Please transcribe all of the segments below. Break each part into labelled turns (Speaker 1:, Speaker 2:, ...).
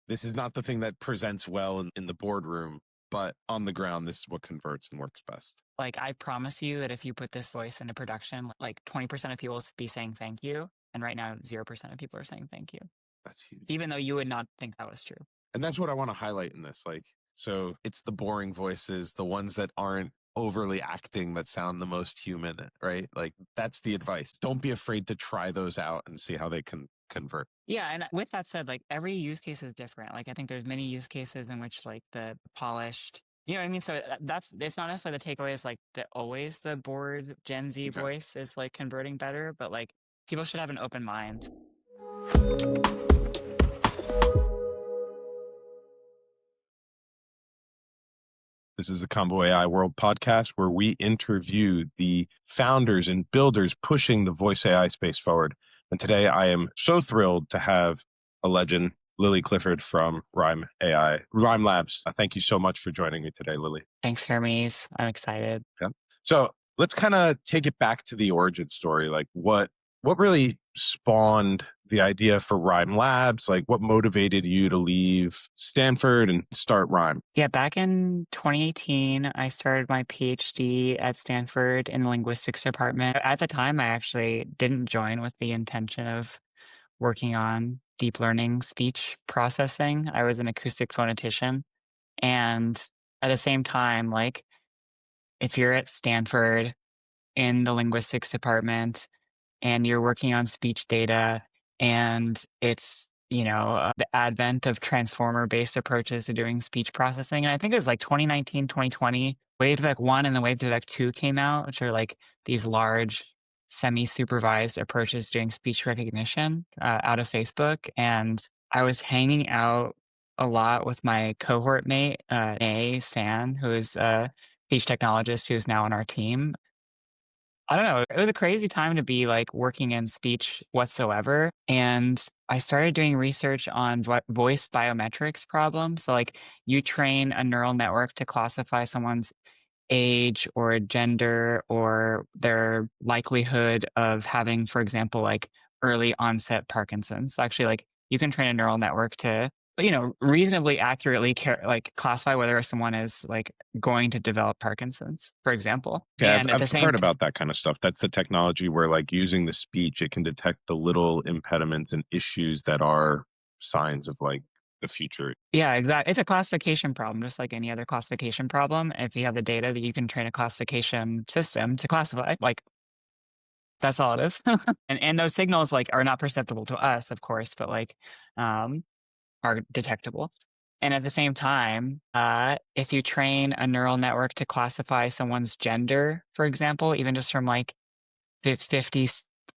Speaker 1: this is not the thing that presents well in the boardroom, but on the ground, this is what converts and works best.
Speaker 2: Like, I promise you that if you put this voice into production, like 20% of people will be saying thank you. And right now, 0% of people are saying thank you.
Speaker 1: That's huge.
Speaker 2: Even though you would not think that was true.
Speaker 1: And that's what I want to highlight in this. Like, so it's the boring voices, the ones that aren't overly acting, that sound the most human, right? Like, that's the advice. Don't be afraid to try those out and see how they can convert.
Speaker 2: Yeah. And with that said, like, every use case is different. Like, I think there's many use cases in which like the polished, you know what I mean? So it's not necessarily the takeaway is like always the bored Gen Z voice is like converting better, but like people should have an open mind.
Speaker 1: This is the Convoy AI World Podcast, where we interview the founders and builders pushing the voice AI space forward. And today I am so thrilled to have a legend, Lily Clifford from Rime Labs. Thank you so much for joining me today, Lily.
Speaker 2: Thanks, Hermes. I'm excited.
Speaker 1: Yeah. So let's kind of take it back to the origin story. Like, what really spawned the idea for Rime Labs? Like, what motivated you to leave Stanford and start Rime?
Speaker 2: Yeah, back in 2018, I started my PhD at Stanford in the linguistics department. At the time, I actually didn't join with the intention of working on deep learning speech processing. I was an acoustic phonetician. And at the same time, like, if you're at Stanford in the linguistics department and you're working on speech data and it's, the advent of transformer-based approaches to doing speech processing. And I think it was like 2019, 2020, WaveDirect 1 and the WaveDirect 2 came out, which are like these large semi-supervised approaches to doing speech recognition out of Facebook. And I was hanging out a lot with my cohort mate, San, who is a speech technologist who's now on our team. I don't know. It was a crazy time to be like working in speech whatsoever. And I started doing research on voice biometrics problems. So like you train a neural network to classify someone's age or gender or their likelihood of having, for example, like early onset Parkinson's. So actually, like you can train a neural network to, reasonably accurately classify whether someone is like going to develop Parkinson's, for example.
Speaker 1: Yeah,
Speaker 2: And
Speaker 1: I've heard about that kind of stuff. That's the technology where, like, using the speech, it can detect the little impediments and issues that are signs of like the future.
Speaker 2: Yeah, exactly. It's a classification problem, just like any other classification problem. If you have the data that you can train a classification system to classify, like that's all it is. and those signals like are not perceptible to us, of course, but like are detectable. And at the same time, if you train a neural network to classify someone's gender, for example, even just from like 50,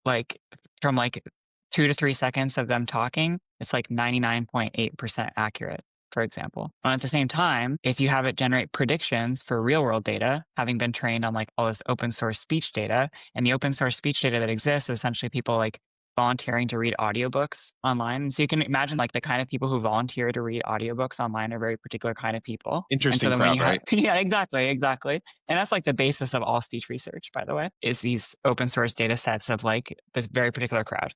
Speaker 2: like from like 2 to 3 seconds of them talking, it's like 99.8% accurate, for example. And at the same time, if you have it generate predictions for real world data, having been trained on like all this open source speech data, and the open source speech data that exists is essentially people like volunteering to read audiobooks online. So you can imagine like the kind of people who volunteer to read audiobooks online are very particular kind of people.
Speaker 1: Interesting
Speaker 2: and so then
Speaker 1: crowd,
Speaker 2: when you
Speaker 1: right?
Speaker 2: Yeah, exactly. And that's like the basis of all speech research, by the way, is these open source data sets of like this very particular crowd.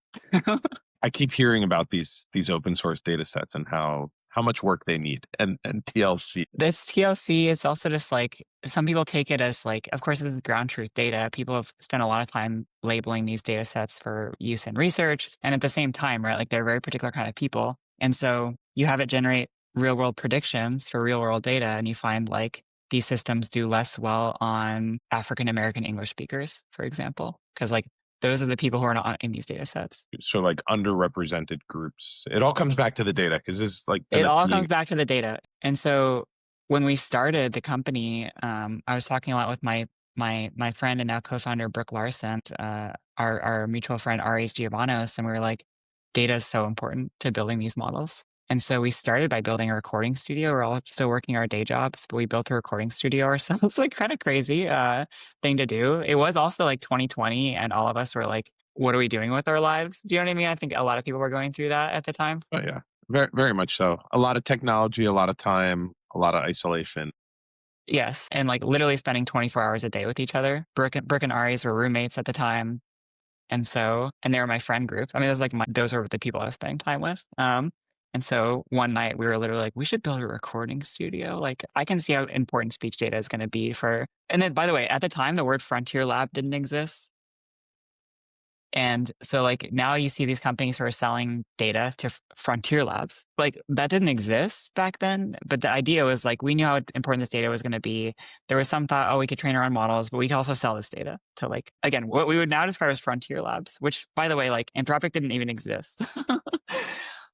Speaker 1: I keep hearing about these open source data sets and how much work they need and TLC.
Speaker 2: This TLC is also just like, some people take it as like, of course, this is ground truth data. People have spent a lot of time labeling these data sets for use in research. And at the same time, right, like they're very particular kind of people. And so you have it generate real world predictions for real world data. And you find like these systems do less well on African American English speakers, for example, because like those are the people who are not in these data sets.
Speaker 1: So like underrepresented groups. It all comes back to the data because it's like
Speaker 2: it all comes back to the data. And so when we started the company, I was talking a lot with my friend and now co-founder Brooke Larson, our mutual friend Aries Giovannos, and we were like, data is so important to building these models. And so we started by building a recording studio. We're all still working our day jobs, but we built a recording studio ourselves. Like kind of crazy thing to do. It was also like 2020 and all of us were like, what are we doing with our lives? Do you know what I mean? I think a lot of people were going through that at the time.
Speaker 1: Oh yeah, very, very much so. A lot of technology, a lot of time, a lot of isolation.
Speaker 2: Yes. And like literally spending 24 hours a day with each other. Brooke and Aries were roommates at the time. And they were my friend group. I mean, those were the people I was spending time with. And And so one night we were literally like, we should build a recording studio. Like I can see how important speech data is going to be for, and then by the way, at the time, the word frontier lab didn't exist. And so like now you see these companies who are selling data to frontier labs. Like that didn't exist back then. But the idea was like, we knew how important this data was going to be. There was some thought, oh, we could train our own models, but we could also sell this data to like, again, what we would now describe as frontier labs, which by the way, like Anthropic didn't even exist.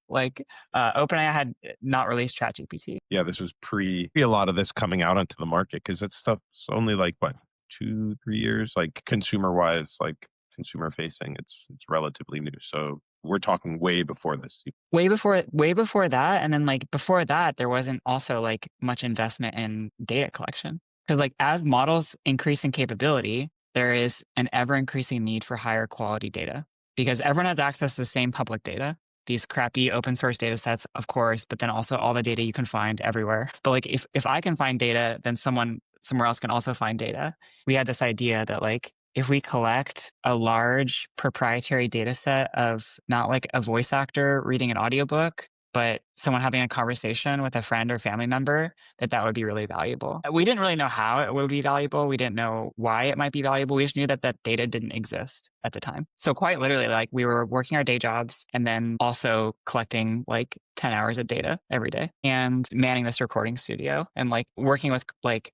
Speaker 2: Like OpenAI had not released ChatGPT.
Speaker 1: Yeah, this was a lot of this coming out onto the market because that stuff's only like what, 2-3 years, like consumer wise, like consumer facing. It's relatively new. So we're talking way before this.
Speaker 2: Way before that. And then like before that, there wasn't also like much investment in data collection. Because like as models increase in capability, there is an ever increasing need for higher quality data because everyone has access to the same public data. These crappy open source data sets, of course, but then also all the data you can find everywhere. But like if I can find data, then someone somewhere else can also find data. We had this idea that like if we collect a large proprietary data set of not like a voice actor reading an audiobook, but someone having a conversation with a friend or family member, that would be really valuable. We didn't really know how it would be valuable. We didn't know why it might be valuable. We just knew that that data didn't exist at the time. So quite literally, like we were working our day jobs and then also collecting like 10 hours of data every day and manning this recording studio and like working with like,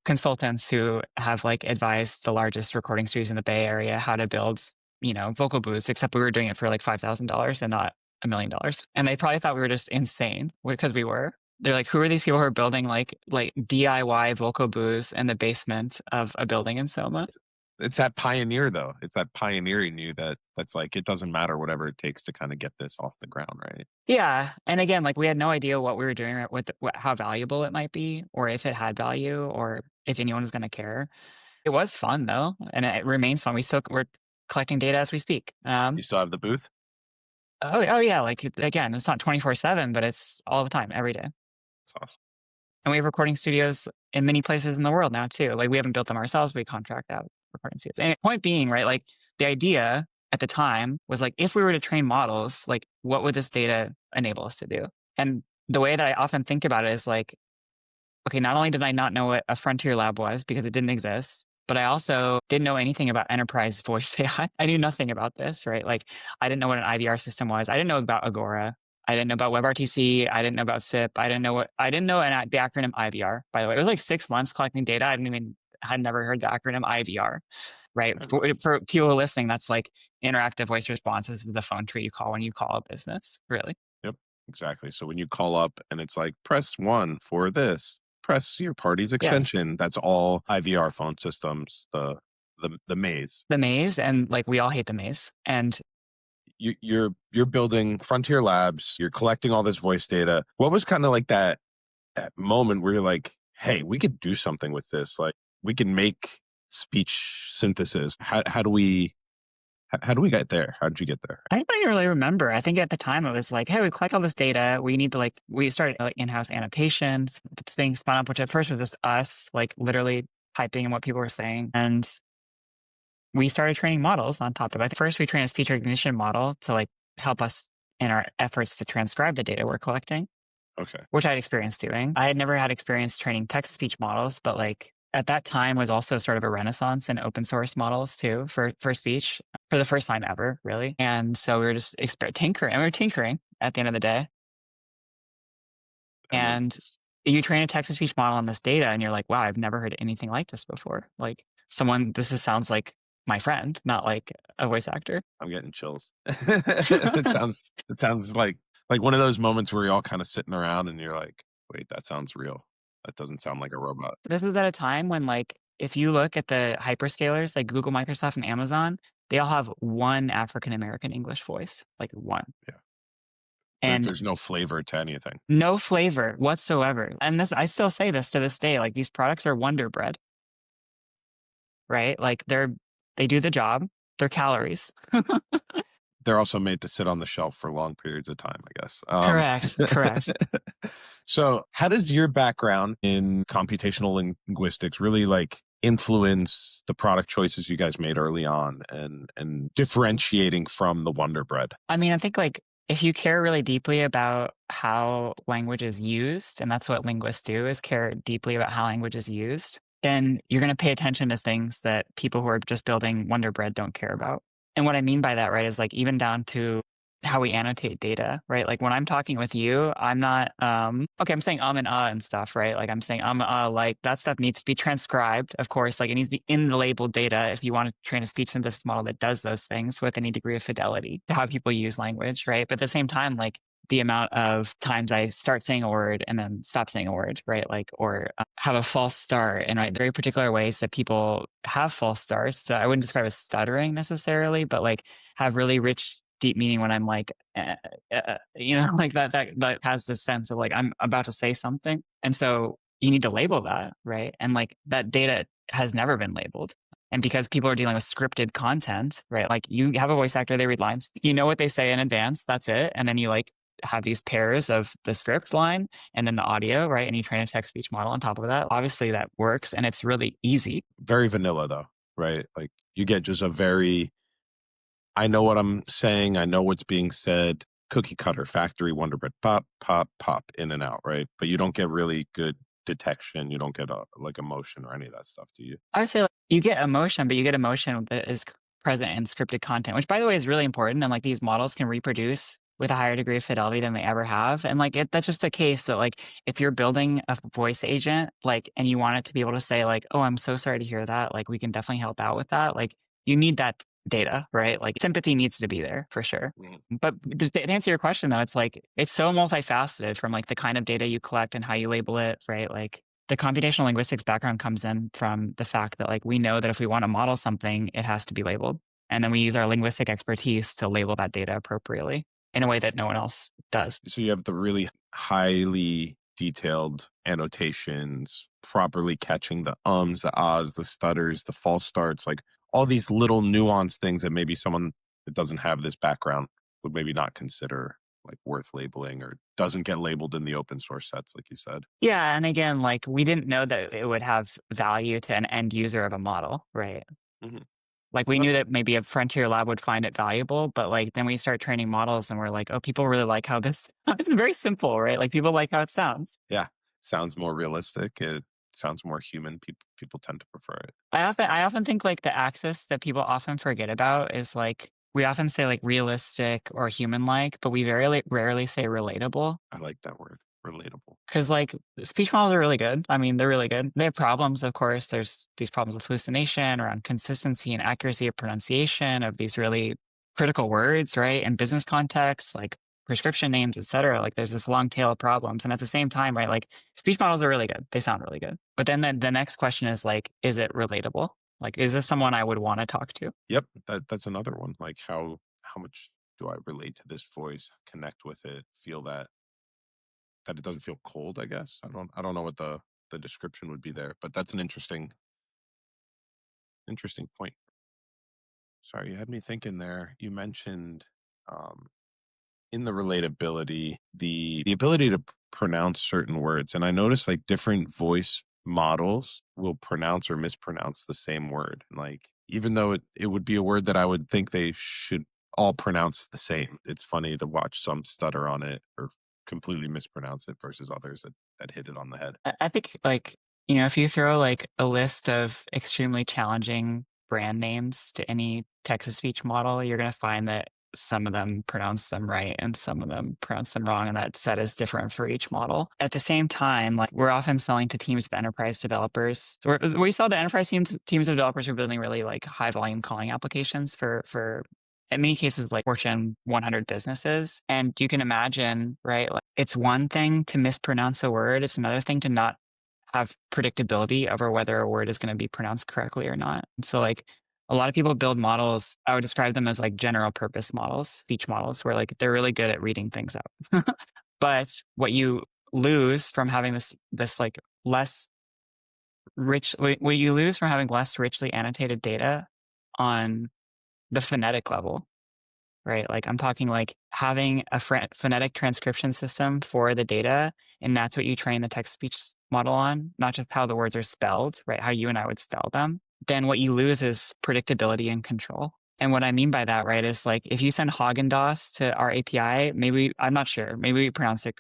Speaker 2: consultants who have like advised the largest recording studios in the Bay Area how to build, vocal booths, except we were doing it for like $5,000 and not $1 million. And they probably thought we were just insane because we were. They're like, who are these people who are building like DIY vocal booths in the basement of a building in Soma?
Speaker 1: It's that pioneer though. It's that pioneering you that's like, it doesn't matter whatever it takes to kind of get this off the ground, right?
Speaker 2: Yeah. And again, like we had no idea what we were doing, or how valuable it might be, or if it had value, or if anyone was going to care. It was fun though, and it remains fun. We're collecting data as we speak.
Speaker 1: You still have the booth?
Speaker 2: Oh yeah. Like again, it's not 24/7, but it's all the time, every day.
Speaker 1: That's awesome.
Speaker 2: And we have recording studios in many places in the world now too. Like we haven't built them ourselves, we contract out recording studios. And point being, right, like the idea at the time was like, if we were to train models, like what would this data enable us to do? And the way that I often think about it is like, okay, not only did I not know what a frontier lab was because it didn't exist, but I also didn't know anything about enterprise voice AI. I knew nothing about this, right? Like I didn't know what an IVR system was. I didn't know about Agora. I didn't know about WebRTC. I didn't know about SIP. I didn't know the acronym IVR, by the way. It was like 6 months collecting data. Had never heard the acronym IVR, right? For people listening, that's like interactive voice responses to the phone tree you call when you call a business, really.
Speaker 1: Yep, exactly. So when you call up and it's like, press 1 for this, press your party's extension. Yes. That's all IVR phone systems, the maze.
Speaker 2: The maze, and like we all hate the maze. And
Speaker 1: you're building frontier labs, you're collecting all this voice data. What was kind of like that moment where you're like, hey, we could do something with this? Like we can make speech synthesis. How do we get there? How did you get there?
Speaker 2: I don't really remember. I think at the time it was like, hey, we collect all this data. We need to we started like in-house annotations being spun up, which at first was just us, like literally typing in what people were saying. And we started training models on top of it. First, we trained a speech recognition model to like help us in our efforts to transcribe the data we're collecting.
Speaker 1: Okay.
Speaker 2: Which I had experience doing. I had never had experience training text-to-speech models, but like at that time was also sort of a renaissance in open source models too for speech for the first time ever, really. And so we were just tinkering. And we were tinkering at the end of the day. And you train a text-to-speech model on this data and you're like, wow, I've never heard anything like this before. Like sounds like my friend, not like a voice actor.
Speaker 1: I'm getting chills. It sounds like one of those moments where you're all kind of sitting around and you're like, wait, that sounds real. That doesn't sound like a robot.
Speaker 2: This was at a time when like, if you look at the hyperscalers like Google, Microsoft, and Amazon, they all have one African-American English voice, like one.
Speaker 1: Yeah.
Speaker 2: And
Speaker 1: there's no flavor to anything.
Speaker 2: No flavor whatsoever. And I still say this to this day, like these products are Wonder Bread, right? Like they do the job. They're calories.
Speaker 1: They're also made to sit on the shelf for long periods of time, I guess.
Speaker 2: Correct.
Speaker 1: So how does your background in computational linguistics really like influence the product choices you guys made early on and differentiating from the Wonder Bread?
Speaker 2: I mean, I think like if you care really deeply about how language is used, and that's what linguists do, is care deeply about how language is used, then you're going to pay attention to things that people who are just building Wonder Bread don't care about. And what I mean by that, right, is like even down to how we annotate data, right? Like when I'm talking with you, I'm not, okay, I'm saying and stuff, right? Like I'm saying like that stuff needs to be transcribed, of course, like it needs to be in the labeled data if you want to train a speech synthesis model that does those things with any degree of fidelity to how people use language, right? But at the same time, like the amount of times I start saying a word and then stop saying a word, right? Like, or have a false start. And right, very particular ways that people have false starts. So I wouldn't describe as stuttering necessarily, but like have really rich, deep meaning when I'm like, like that has this sense of like, I'm about to say something. And so you need to label that, right? And like that data has never been labeled. And because people are dealing with scripted content, right? Like you have a voice actor, they read lines, you know what they say in advance, that's it. And then you like have these pairs of the script line and then the audio, right? And you train a text speech model on top of that. Obviously that works and it's really easy.
Speaker 1: Very vanilla though, right? Like you get just a very, I know what I'm saying, I know what's being said, cookie cutter, factory Wonder Bread, pop, pop, pop, in and out, right? But you don't get really good detection. You don't get like emotion or any of that stuff, do you?
Speaker 2: I would say like, you get emotion, but you get emotion that is present in scripted content, which by the way is really important. And like these models can reproduce with a higher degree of fidelity than they ever have. And like that's just a case that like if you're building a voice agent, like and you want it to be able to say like, oh, I'm so sorry to hear that. Like we can definitely help out with that. Like you need that data, right? Like sympathy needs to be there for sure. But just to answer your question though, it's like it's so multifaceted from like the kind of data you collect and how you label it, right? Like the computational linguistics background comes in from the fact that like we know that if we want to model something, it has to be labeled. And then we use our linguistic expertise to label that data appropriately in a way that no one else does.
Speaker 1: So you have the really highly detailed annotations, properly catching the ums, the ahs, the stutters, the false starts, like all these little nuanced things that maybe someone that doesn't have this background would maybe not consider like worth labeling or doesn't get labeled in the open source sets, like you said.
Speaker 2: Yeah. And again, like we didn't know that it would have value to an end user of a model, right?
Speaker 1: Mhm.
Speaker 2: Like we knew that maybe a frontier lab would find it valuable, but like then we start training models and we're like, oh, people really like how this it's very simple, right? Like people like how it sounds.
Speaker 1: Yeah. Sounds more realistic. It sounds more human. People tend to prefer it.
Speaker 2: I often think like the axis that people often forget about is like we often say like realistic or human like, but we very rarely say relatable.
Speaker 1: I like that word, relatable.
Speaker 2: Because like speech models are really good. I mean, they're really good. They have problems, of course. There's these problems with hallucination around consistency and accuracy of pronunciation of these really critical words, right? In business contexts, like prescription names, et cetera. Like there's this long tail of problems. And at the same time, right, like speech models are really good. They sound really good. But then the next question is like, is it relatable? Like, is this someone I would want to talk to?
Speaker 1: Yep, that's another one. Like how much do I relate to this voice, connect with it, feel that it doesn't feel cold, I guess. I don't know what the description would be there, but that's an interesting point. Sorry, you had me thinking there. You mentioned um in the relatability, the ability to pronounce certain words. And I noticed like different voice models will pronounce or mispronounce the same word. Like even though it would be a word that I would think they should all pronounce the same. It's funny to watch some stutter on it or completely mispronounce it versus others that hit it on the head.
Speaker 2: I think like, if you throw like a list of extremely challenging brand names to any text to speech model, you're going to find that some of them pronounce them right and some of them pronounce them wrong. And that set is different for each model. At the same time, like we're often selling to teams of enterprise developers. So we sell to enterprise teams of developers who are building really like high volume calling applications for in many cases, like Fortune 100 businesses. And you can imagine, right? Like it's one thing to mispronounce a word. It's another thing to not have predictability over whether a word is going to be pronounced correctly or not. And so like a lot of people build models. I would describe them as like general purpose models, speech models, where like they're really good at reading things out. But what you lose from having this like less rich, what you lose from having less richly annotated data on the phonetic level, right? Like I'm talking like having a phonetic transcription system for the data, and that's what you train the text speech model on, not just how the words are spelled, right? How you and I would spell them. Then what you lose is predictability and control. And what I mean by that, right, is like if you send Haagen-Dazs to our API, maybe, I'm not sure, maybe we pronounced it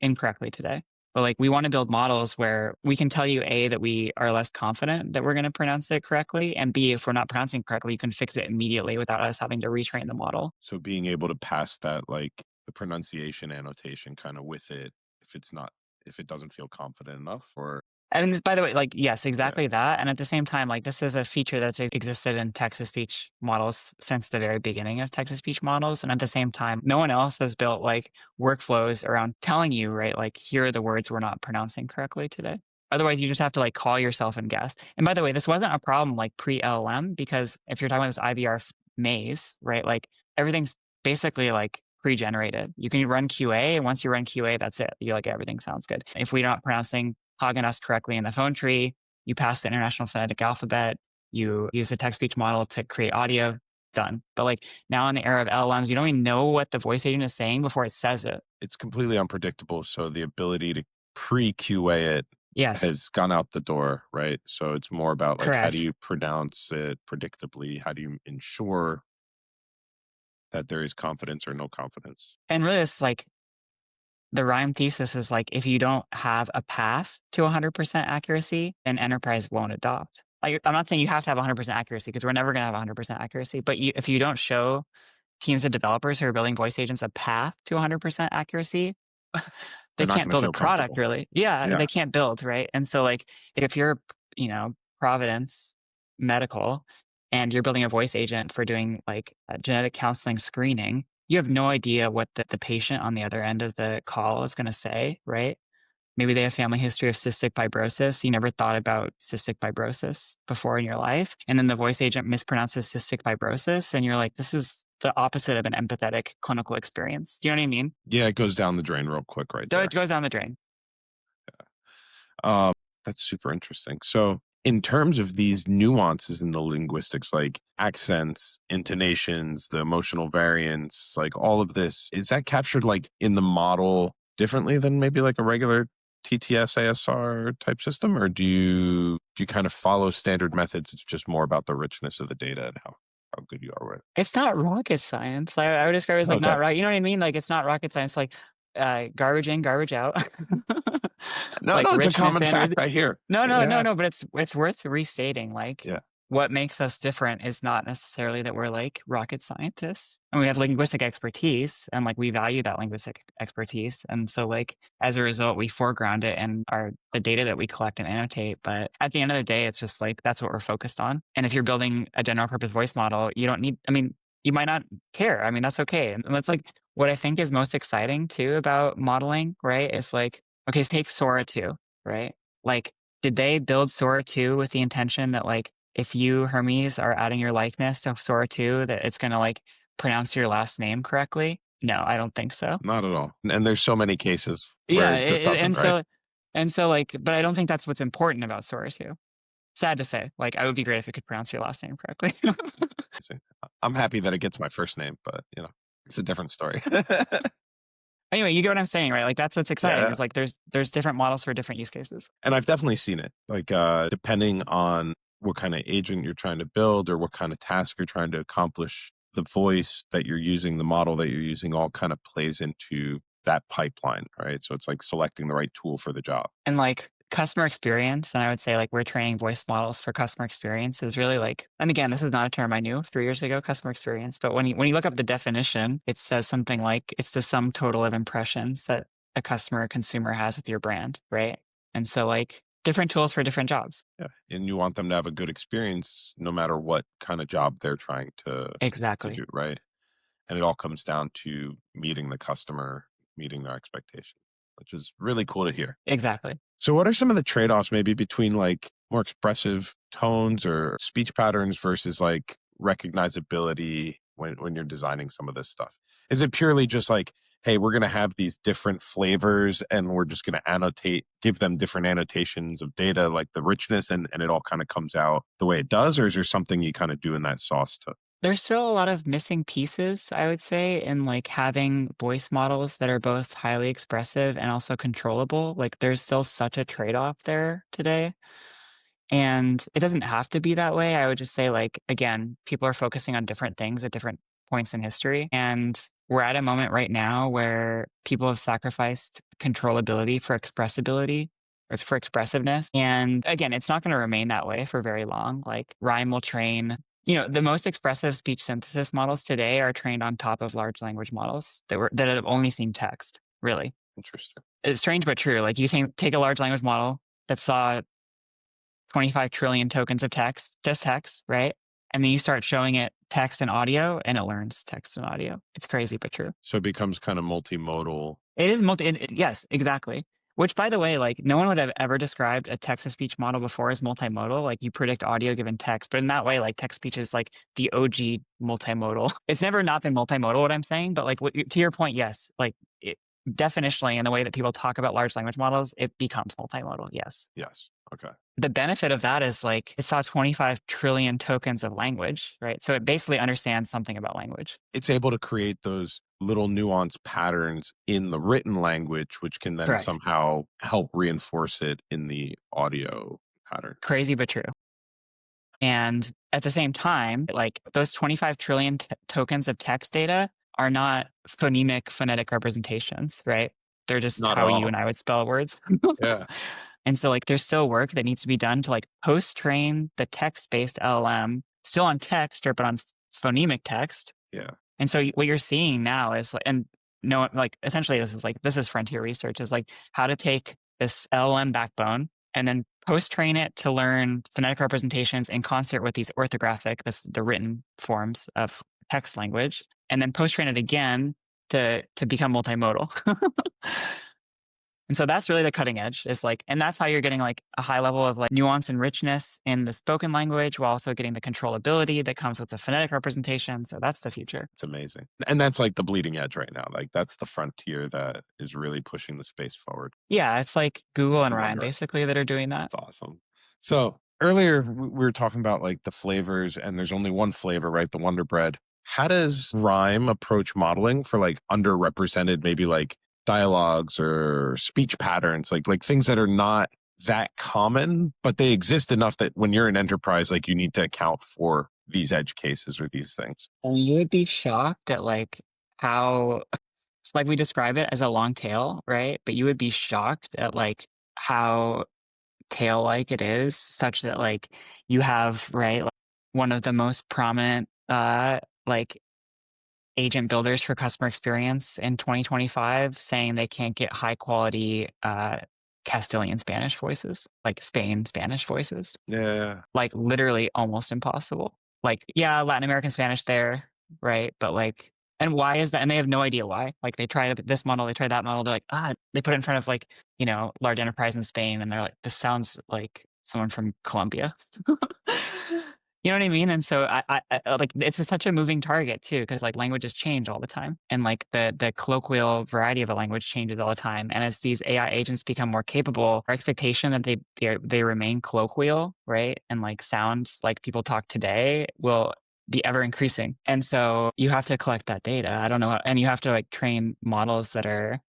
Speaker 2: incorrectly today. But like we want to build models where we can tell you A, that we are less confident that we're going to pronounce it correctly. And B, if we're not pronouncing it correctly, you can fix it immediately without us having to retrain the model.
Speaker 1: So being able to pass that, like the pronunciation annotation kind of with it, if it doesn't feel confident enough, or
Speaker 2: And by the way, like, yes, exactly that. And at the same time, like, this is a feature that's existed in text-to-speech models since the very beginning of text-to-speech models. And at the same time, no one else has built like workflows around telling you, right, like, here are the words we're not pronouncing correctly today. Otherwise, you just have to like call yourself and guess. And by the way, this wasn't a problem like pre-LLM, because if you're talking about this IVR maze, right, like everything's basically like pre-generated. You can run QA, and once you run QA, that's it. You like everything sounds good. If we're not pronouncing Haagen-Dazs correctly in the phone tree, you pass the International Phonetic Alphabet, you use the text-speech model to create audio, done. But like now in the era of LLMs, you don't even know what the voice agent is saying before it says it.
Speaker 1: it's completely unpredictable. So the ability to pre-QA it
Speaker 2: Yes,
Speaker 1: has gone out the door, right? So it's more about like, how do
Speaker 2: correct.
Speaker 1: you pronounce it predictably? How do you ensure that there is confidence or no confidence?
Speaker 2: And really, it's like the rhyme thesis is like, if you don't have a path to 100% accuracy, then enterprise won't adopt. Like, I'm not saying you have to have 100% accuracy, because we're never going to have 100% accuracy. But if you don't show teams of developers who are building voice agents a path to 100% accuracy,
Speaker 1: They're
Speaker 2: they
Speaker 1: not
Speaker 2: can't
Speaker 1: going to
Speaker 2: build a
Speaker 1: feel
Speaker 2: product
Speaker 1: comfortable.
Speaker 2: really. Yeah,
Speaker 1: Yeah.
Speaker 2: they can't build, right? And so like if you're, Providence Medical and you're building a voice agent for doing like genetic counseling screening, you have no idea what the patient on the other end of the call is going to say, right? Maybe they have family history of cystic fibrosis. You never thought about cystic fibrosis before in your life. And then the voice agent mispronounces cystic fibrosis. And you're like, this is the opposite of an empathetic clinical experience. Do you know what I mean?
Speaker 1: Yeah, it goes down the drain real quick right
Speaker 2: So
Speaker 1: there.
Speaker 2: it goes down the drain.
Speaker 1: Um, that's super interesting. So, in terms of these nuances in the linguistics, like accents, intonations, the emotional variance, like all of this, is that captured like in the model differently than maybe like a regular TTS ASR type system, or do you kind of follow standard methods? It's just more about the richness of the data and how good you are with it.
Speaker 2: It's not rocket science. I would describe it as like
Speaker 1: Okay.
Speaker 2: not right. You know what I mean? Like it's not rocket science. Like garbage in, garbage out.
Speaker 1: No,
Speaker 2: Like
Speaker 1: no, it's a
Speaker 2: richness
Speaker 1: common
Speaker 2: in.
Speaker 1: fact I hear.
Speaker 2: No, no, no,
Speaker 1: Yeah.
Speaker 2: no. But it's worth restating. Like
Speaker 1: Yeah.
Speaker 2: what makes us different is not necessarily that we're like rocket scientists, and we have linguistic expertise, and like we value that linguistic expertise. And so like as a result, we foreground it in the data that we collect and annotate. But at the end of the day, it's just like that's what we're focused on. And if you're building a general purpose voice model, you don't need. I mean, you might not care. I mean, that's okay. And that's like what I think is most exciting too about modeling, right? Is like, okay, take Sora 2, right? Like, did they build Sora 2 with the intention that like if you, Hermes, are adding your likeness to Sora 2, that it's going to like pronounce your last name correctly? No, I don't think so.
Speaker 1: Not at all. And there's so many cases where
Speaker 2: Yeah.
Speaker 1: it just doesn't, right?
Speaker 2: And so like, but I don't think that's what's important about Sora 2. Sad to say, like, I would be great if it could pronounce your last name correctly.
Speaker 1: I'm happy that it gets my first name, but it's a different story.
Speaker 2: Anyway, you get what I'm saying, right? Like, that's what's exciting
Speaker 1: Yeah.
Speaker 2: is like, there's different models for different use cases.
Speaker 1: And I've definitely seen it. Like, depending on what kind of agent you're trying to build or what kind of task you're trying to accomplish, the voice that you're using, the model that you're using all kind of plays into that pipeline, right? So it's like selecting the right tool for the job.
Speaker 2: And like customer experience, and I would say like we're training voice models for customer experience is really like, and again, this is not a term I knew 3 years ago, customer experience, but when you look up the definition, it says something like it's the sum total of impressions that a customer or consumer has with your brand, right? And so like different tools for different jobs.
Speaker 1: Yeah. And you want them to have a good experience no matter what kind of job they're trying to
Speaker 2: Exactly.
Speaker 1: do, right? And it all comes down to meeting the customer, meeting their expectation, which is really cool to hear.
Speaker 2: Exactly.
Speaker 1: So what are some of the trade-offs maybe between like more expressive tones or speech patterns versus like recognizability when you're designing some of this stuff? Is it purely just like, hey, we're going to have these different flavors and we're just going to give them different annotations of data, like the richness, and it all kind of comes out the way it does? Or is there something you kind of do in that sauce to?
Speaker 2: There's still a lot of missing pieces, I would say, in like having voice models that are both highly expressive and also controllable. Like there's still such a trade-off there today. And it doesn't have to be that way. I would just say, like, again, people are focusing on different things at different points in history. And we're at a moment right now where people have sacrificed controllability for expressibility or for expressiveness. And again, it's not going to remain that way for very long. Like, Rime will train, the most expressive speech synthesis models today are trained on top of large language models that have only seen text, really.
Speaker 1: Interesting.
Speaker 2: It's strange but true. Like, you take a large language model that saw 25 trillion tokens of text, just text, right? And then you start showing it text and audio, and it learns text and audio. It's crazy, but true.
Speaker 1: So it becomes kind of multimodal.
Speaker 2: It is yes, exactly. Which, by the way, like, no one would have ever described a text-to-speech model before as multimodal. Like, you predict audio given text, but in that way, like, text speech is like the OG multimodal. It's never not been multimodal, what I'm saying, but like, to your point, yes, like, definitionally, in the way that people talk about large language models, it becomes multimodal. Yes.
Speaker 1: Yes. Okay.
Speaker 2: The benefit of that is, like, it saw 25 trillion tokens of language, right? So it basically understands something about language.
Speaker 1: It's able to create those little nuance patterns in the written language, which can then
Speaker 2: Correct.
Speaker 1: somehow help reinforce it in the audio pattern.
Speaker 2: Crazy, but true. And at the same time, like, those 25 trillion tokens of text data are not phonetic representations, right? They're just
Speaker 1: Not
Speaker 2: how
Speaker 1: at
Speaker 2: you
Speaker 1: all.
Speaker 2: and I would spell words.
Speaker 1: Yeah.
Speaker 2: And so, like, there's still work that needs to be done to, like, post-train the text-based LLM still on text, but on phonemic text.
Speaker 1: Yeah.
Speaker 2: And so what you're seeing now is, like, and no, like, essentially this is frontier research, is like how to take this LLM backbone and then post-train it to learn phonetic representations in concert with these orthographic, the written forms of text language, and then post-train it again to become multimodal. And so that's really the cutting edge, is like, and that's how you're getting, like, a high level of, like, nuance and richness in the spoken language, while also getting the controllability that comes with the phonetic representation. So that's the future.
Speaker 1: It's amazing. And that's like the bleeding edge right now. Like, that's the frontier that is really pushing the space forward.
Speaker 2: Yeah, it's like Google and
Speaker 1: I
Speaker 2: Rime
Speaker 1: wonder.
Speaker 2: basically that are doing that.
Speaker 1: That's awesome. So earlier we were talking about like the flavors, and there's only one flavor, right? The Wonder Bread. How does Rime approach modeling for like underrepresented, maybe like dialogues or speech patterns, like things that are not that common, but they exist enough that when you're an enterprise, like, you need to account for these edge cases or these things?
Speaker 2: And you would be shocked at, like, how, like, we describe it as a long tail, right? But you would be shocked at, like, how tail-like it is, such that, like, you have, right, like, one of the most prominent, like, agent builders for customer experience in 2025 saying they can't get high quality Castilian Spanish voices, like Spain Spanish voices.
Speaker 1: Yeah.
Speaker 2: Like, literally almost impossible. Like, yeah, Latin American Spanish there, right? But, like, and why is that? And they have no idea why. Like, they tried this model, they tried that model. They're like, they put it in front of, like, large enterprise in Spain, and they're like, this sounds like someone from Colombia. You know what I mean? And so I like, it's such a moving target too, because, like, languages change all the time, and, like, the colloquial variety of a language changes all the time. And as these AI agents become more capable, our expectation that they remain colloquial, right, and, like, sounds like people talk today will be ever increasing. And so you have to collect that data. I don't know, and you have to, like, train models that are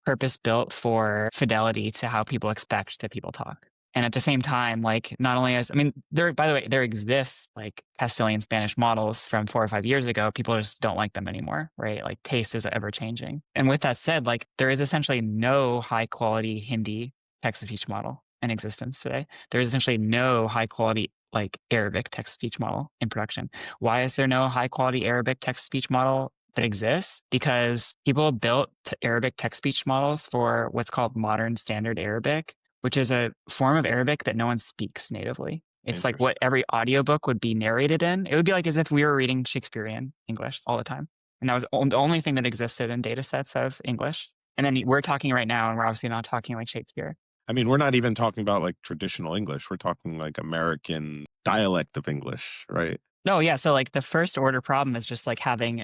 Speaker 2: purpose built for fidelity to how people expect that people talk. And at the same time, like, not only by the way, there exists, like, Castilian Spanish models from 4 or 5 years ago. People just don't like them anymore, right? Like, taste is ever changing. And with that said, like, there is essentially no high quality Hindi text-to-speech model in existence today. There is essentially no high quality, like, Arabic text-to-speech model in production. Why is there no high quality Arabic text-to-speech model that exists? Because people built Arabic text-to-speech models for what's called modern standard Arabic, which is a form of Arabic that no one speaks natively. It's like what every audiobook would be narrated in. It would be like as if we were reading Shakespearean English all the time. And that was the only thing that existed in data sets of English. And then we're talking right now, and we're obviously not talking like Shakespeare.
Speaker 1: I mean, we're not even talking about like traditional English. We're talking like American dialect of English, right?
Speaker 2: No, yeah. So, like, the first order problem is just like having,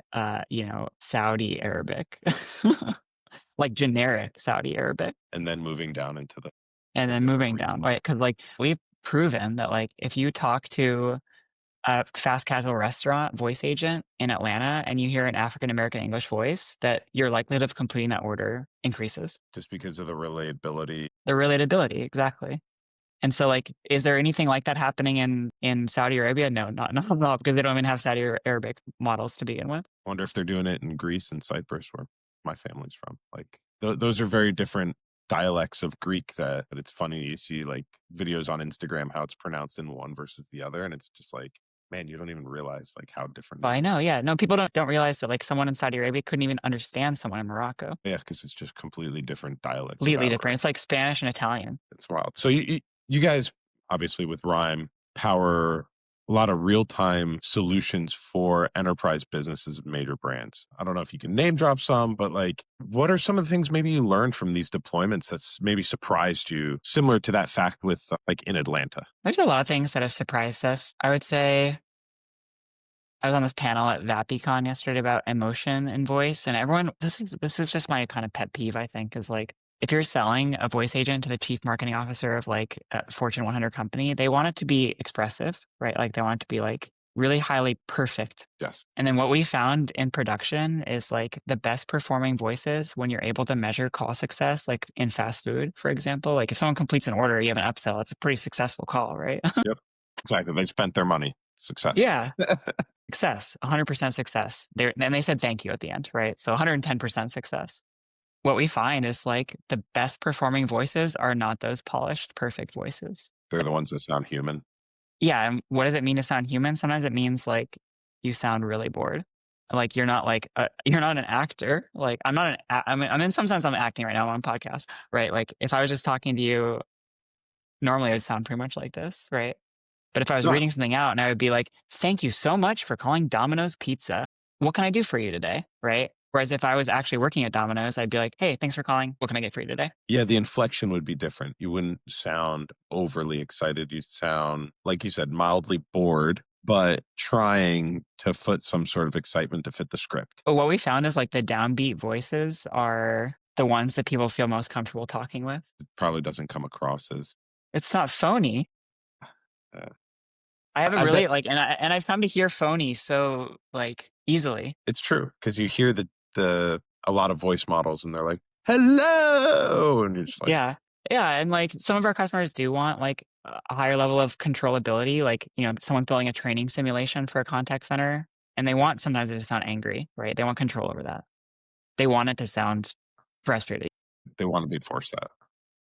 Speaker 2: Saudi Arabic, like generic Saudi Arabic.
Speaker 1: And then moving down into the
Speaker 2: And then moving down, right? Because, like, we've proven that, like, if you talk to a fast casual restaurant voice agent in Atlanta and you hear an African American English voice, that your likelihood of completing that order increases.
Speaker 1: Just because of the relatability.
Speaker 2: The relatability, exactly. And so like, is there anything like that happening in Saudi Arabia? No, not because they don't even have Saudi Arabic models to begin with.
Speaker 1: I wonder if they're doing it in Greece and Cyprus, where my family's from. Like those are very different dialects of Greek. But it's funny, you see like videos on Instagram how it's pronounced in one versus the other, and it's just like, man, you don't even realize like how different.
Speaker 2: Well, I know, yeah. No, people don't realize that like someone in Saudi Arabia couldn't even understand someone in Morocco.
Speaker 1: Yeah, because it's just completely different dialects.
Speaker 2: Completely different. It's like Spanish and Italian.
Speaker 1: It's wild. So you guys obviously with Rime power a lot of real-time solutions for enterprise businesses and major brands. I don't know if you can name drop some, but like, what are some of the things maybe you learned from these deployments that's maybe surprised you, similar to that fact with like in Atlanta?
Speaker 2: There's a lot of things that have surprised us. I would say I was on this panel at VapiCon yesterday about emotion and voice, and everyone, this is just my kind of pet peeve, I think, is like, if you're selling a voice agent to the chief marketing officer of like a Fortune 100 company, they want it to be expressive, right? Like they want it to be like really highly perfect.
Speaker 1: Yes.
Speaker 2: And then what we found in production is like the best performing voices when you're able to measure call success, like in fast food, for example, like if someone completes an order, you have an upsell, it's a pretty successful call, right?
Speaker 1: Yep. Exactly. They spent their money. Success.
Speaker 2: Yeah. Success, 100% success. And they said thank you at the end, right? So 110% success. What we find is like the best performing voices are not those polished, perfect voices.
Speaker 1: They're the ones that sound human.
Speaker 2: Yeah. And what does it mean to sound human? Sometimes it means like you sound really bored. Like you're not like, you're not an actor. Like I'm not I mean, sometimes I'm acting right now on a podcast, right? Like if I was just talking to you, normally it would sound pretty much like this, right? But if I was
Speaker 1: No.
Speaker 2: reading something out and I would be like, thank you so much for calling Domino's Pizza. What can I do for you today? Right. Whereas if I was actually working at Domino's, I'd be like, hey, thanks for calling. What can I get for you today?
Speaker 1: Yeah, the inflection would be different. You wouldn't sound overly excited. You'd sound, like you said, mildly bored, but trying to foot some sort of excitement to fit the script.
Speaker 2: But what we found is like the downbeat voices are the ones that people feel most comfortable talking with.
Speaker 1: It probably doesn't come across as.
Speaker 2: It's not phony.
Speaker 1: Uh,
Speaker 2: I haven't
Speaker 1: I
Speaker 2: really
Speaker 1: bet
Speaker 2: like, and I've come to hear phony so like easily.
Speaker 1: it's true because you hear a lot of voice models and they're like, hello. And you're just like,
Speaker 2: Yeah. Yeah. And like some of our customers do want like a higher level of controllability. Like, you know, someone's building a training simulation for a contact center and they want sometimes it to sound angry, right? They want control over that. They want it to sound frustrated.
Speaker 1: they want to enforce that.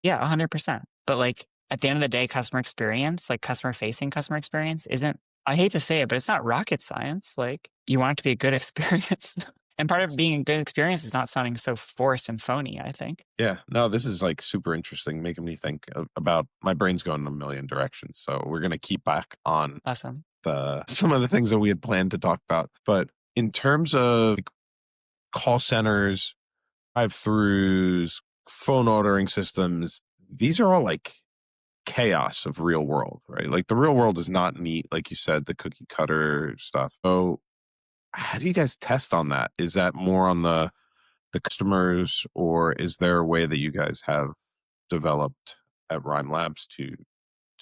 Speaker 2: Yeah, 100%. But like at the end of the day, customer experience, like customer facing customer experience isn't, I hate to say it, but it's not rocket science. Like you want it to be a good experience. And part of being a good experience is not sounding so forced and phony, I think.
Speaker 1: Yeah, no, this is like super interesting, making me think about my brain's going in a million directions. So we're going to keep back on
Speaker 2: Awesome.
Speaker 1: some of the things that we had planned to talk about. But in terms of like, call centers, drive-throughs, phone ordering systems, these are all like chaos of real world, right? Like the real world is not neat, like you said, the cookie cutter stuff. So how do you guys test on that? Is that more on the customers, or is there a way that you guys have developed at Rhyme Labs to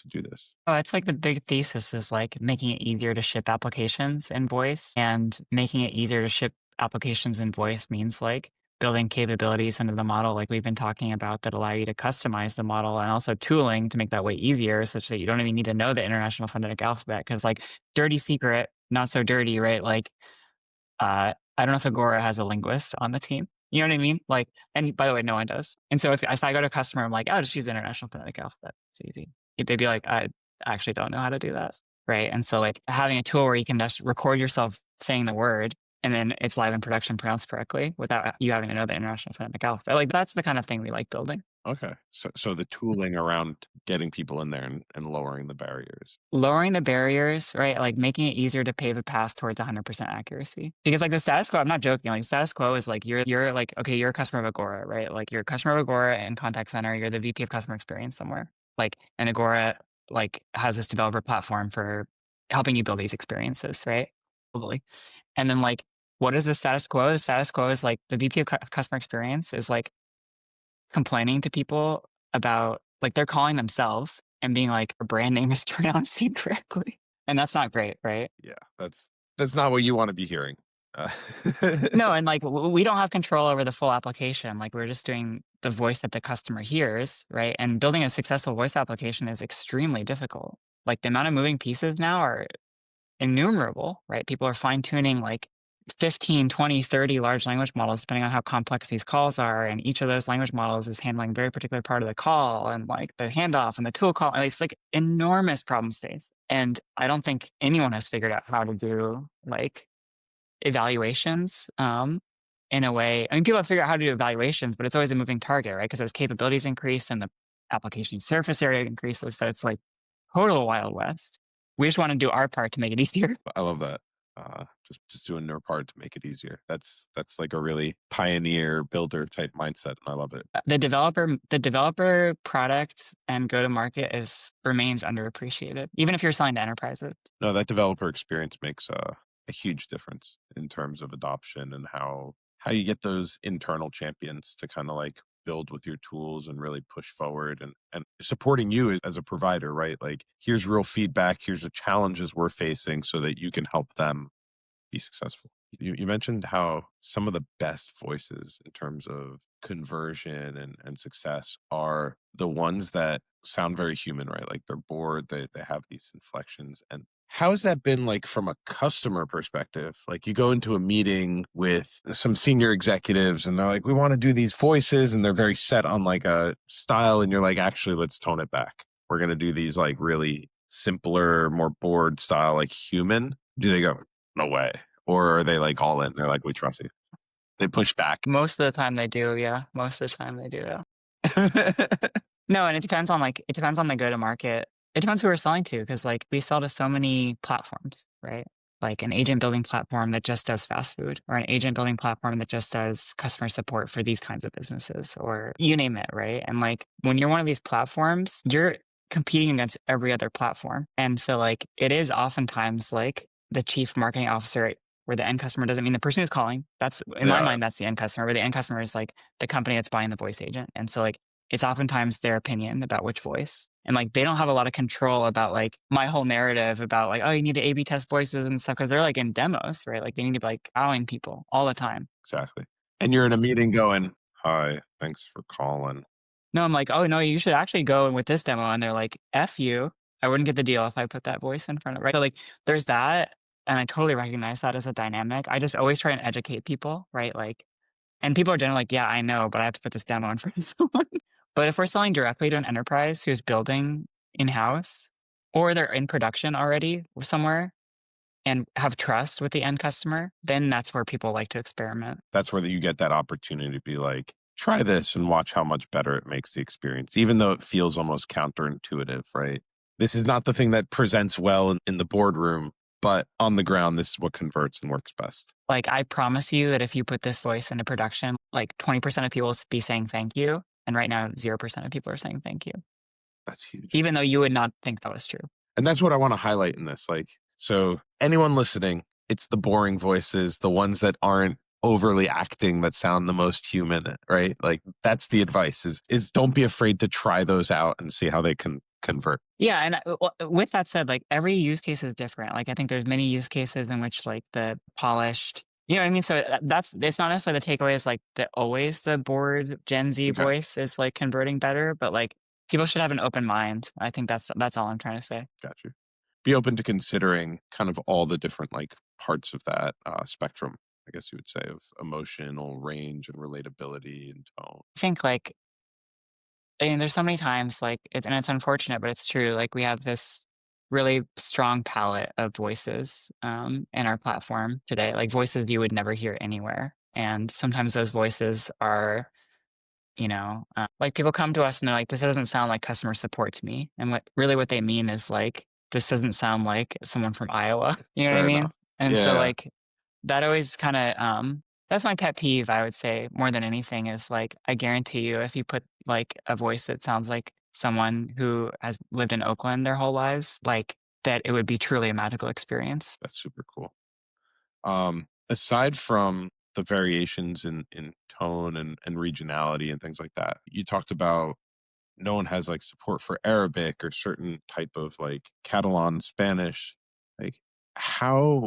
Speaker 1: do this?
Speaker 2: Oh, it's like the big thesis is like making it easier to ship applications in voice, and making it easier to ship applications in voice means like building capabilities into the model like we've been talking about that allow you to customize the model, and also tooling to make that way easier such that you don't even need to know the international phonetic alphabet. Because like dirty secret, not so dirty, right? Like I don't know if Agora has a linguist on the team. You know what I mean? Like, and by the way, no one does. And so if I go to a customer, I'm like, oh, just use the international phonetic alphabet. It's easy. If they'd be like, I actually don't know how to do that. Right. And so like having a tool where you can just record yourself saying the word and then it's live in production pronounced correctly without you having to know the international phonetic alphabet. Like that's the kind of thing we like building.
Speaker 1: Okay. So the tooling around getting people in there and lowering the barriers.
Speaker 2: Lowering the barriers, right? Like making it easier to pave a path towards 100% accuracy. Because like the status quo, I'm not joking. Like status quo is like you're like, okay, you're a customer of Agora, right? Like you're a customer of Agora and contact center. You're the VP of customer experience somewhere. Like, and Agora like has this developer platform for helping you build these experiences, right? Globally. And then like, what is the status quo? The status quo is like the VP of customer experience is like complaining to people about like they're calling themselves and being like our brand name is pronounced incorrectly. And that's not great, right?
Speaker 1: Yeah, that's not what you want to be hearing. Uh,
Speaker 2: No, and like we don't have control over the full application. Like we're just doing the voice that the customer hears, right? And building a successful voice application is extremely difficult. Like the amount of moving pieces now are innumerable, right? People are fine tuning like 15, 20, 30 large language models, depending on how complex these calls are. And each of those language models is handling a very particular part of the call and like the handoff and the tool call. And it's like enormous problem space. And I don't think anyone has figured out how to do like evaluations in a way. I mean, people have figured out how to do evaluations, but it's always a moving target, right? Because as capabilities increase and the application surface area increases, so it's like total Wild West. We just want to do our part to make it easier.
Speaker 1: I love that. Just doing their part to make it easier. That's like a really pioneer builder type mindset, and I love it.
Speaker 2: The developer product and go to market remains underappreciated, even if you're selling to enterprises.
Speaker 1: No, that developer experience makes a huge difference in terms of adoption and how you get those internal champions to kind of like build with your tools and really push forward and supporting you as a provider, right? Like here's real feedback, here's the challenges we're facing so that you can help them be successful. You mentioned how some of the best voices in terms of conversion and success are the ones that sound very human, right? Like they're bored, they have these inflections. And how has that been like from a customer perspective? Like you go into a meeting with some senior executives and they're like, we want to do these voices, and they're very set on like a style. And you're like, actually, let's tone it back. We're going to do these like really simpler, more bored style, like human. Do they go, no way? Or are they like all in? They're like, we trust you. They push back.
Speaker 2: Most of the time they do, yeah. Most of the time they do. Yeah. No, and it depends on the go to market. It depends who we're selling to, because like we sell to so many platforms, right? Like an agent building platform that just does fast food, or an agent building platform that just does customer support for these kinds of businesses, or you name it, right? And like when you're one of these platforms, you're competing against every other platform. And so like it is oftentimes like the chief marketing officer, where the end customer doesn't mean the person who's calling. That's in my mind, that's the end customer, where the end customer is like the company that's buying the voice agent. And so like it's oftentimes their opinion about which voice. And like they don't have a lot of control about like my whole narrative about like, oh, you need to A/B test voices and stuff, because they're like in demos, right? Like they need to be like calling people all the time.
Speaker 1: Exactly. And you're in a meeting going, hi, thanks for calling.
Speaker 2: No, I'm like, oh no, you should actually go in with this demo. And they're like, F you. I wouldn't get the deal if I put that voice in front of, right? So like there's that. And I totally recognize that as a dynamic. I just always try and educate people, right? Like, and people are generally like, yeah, I know, but I have to put this demo in front of someone. But if we're selling directly to an enterprise who's building in-house, or they're in production already somewhere and have trust with the end customer, then that's where people like to experiment.
Speaker 1: That's where you get that opportunity to be like, try this and watch how much better it makes the experience, even though it feels almost counterintuitive, right? This is not the thing that presents well in the boardroom, but on the ground, this is what converts and works best.
Speaker 2: Like, I promise you that if you put this voice into production, like 20% of people will be saying thank you. And right now, 0% of people are saying thank you.
Speaker 1: That's huge.
Speaker 2: Even though you would not think that was true.
Speaker 1: And that's what I want to highlight in this. Like, so anyone listening, it's the boring voices, the ones that aren't overly acting, that sound the most human, right? Like that's the advice is don't be afraid to try those out and see how they can convert.
Speaker 2: Yeah. And with that said, like every use case is different. Like I think there's many use cases in which like the polished, you know what I mean? So it's not necessarily the takeaway is like always the bored Gen Z voice is like converting better, but like people should have an open mind. I think that's all I'm trying to say.
Speaker 1: Got you. Be open to considering kind of all the different like parts of that spectrum, I guess you would say, of emotional range and relatability and tone.
Speaker 2: I think like, I mean, there's so many times like and it's unfortunate, but it's true. Like we have this really strong palette of voices in our platform today, like voices you would never hear anywhere. And sometimes those voices are, you know, like people come to us and they're like, this doesn't sound like customer support to me. And what they mean is like, this doesn't sound like someone from Iowa. You know what I mean?
Speaker 1: Enough.
Speaker 2: And
Speaker 1: Yeah.
Speaker 2: so like that always kind of, that's my pet peeve, I would say, more than anything, is like, I guarantee you, if you put like a voice that sounds like someone who has lived in Oakland their whole lives, like that it would be truly a magical experience.
Speaker 1: That's super cool. Aside from the variations in tone and regionality and things like that, you talked about no one has like support for Arabic or certain type of like Catalan Spanish. Like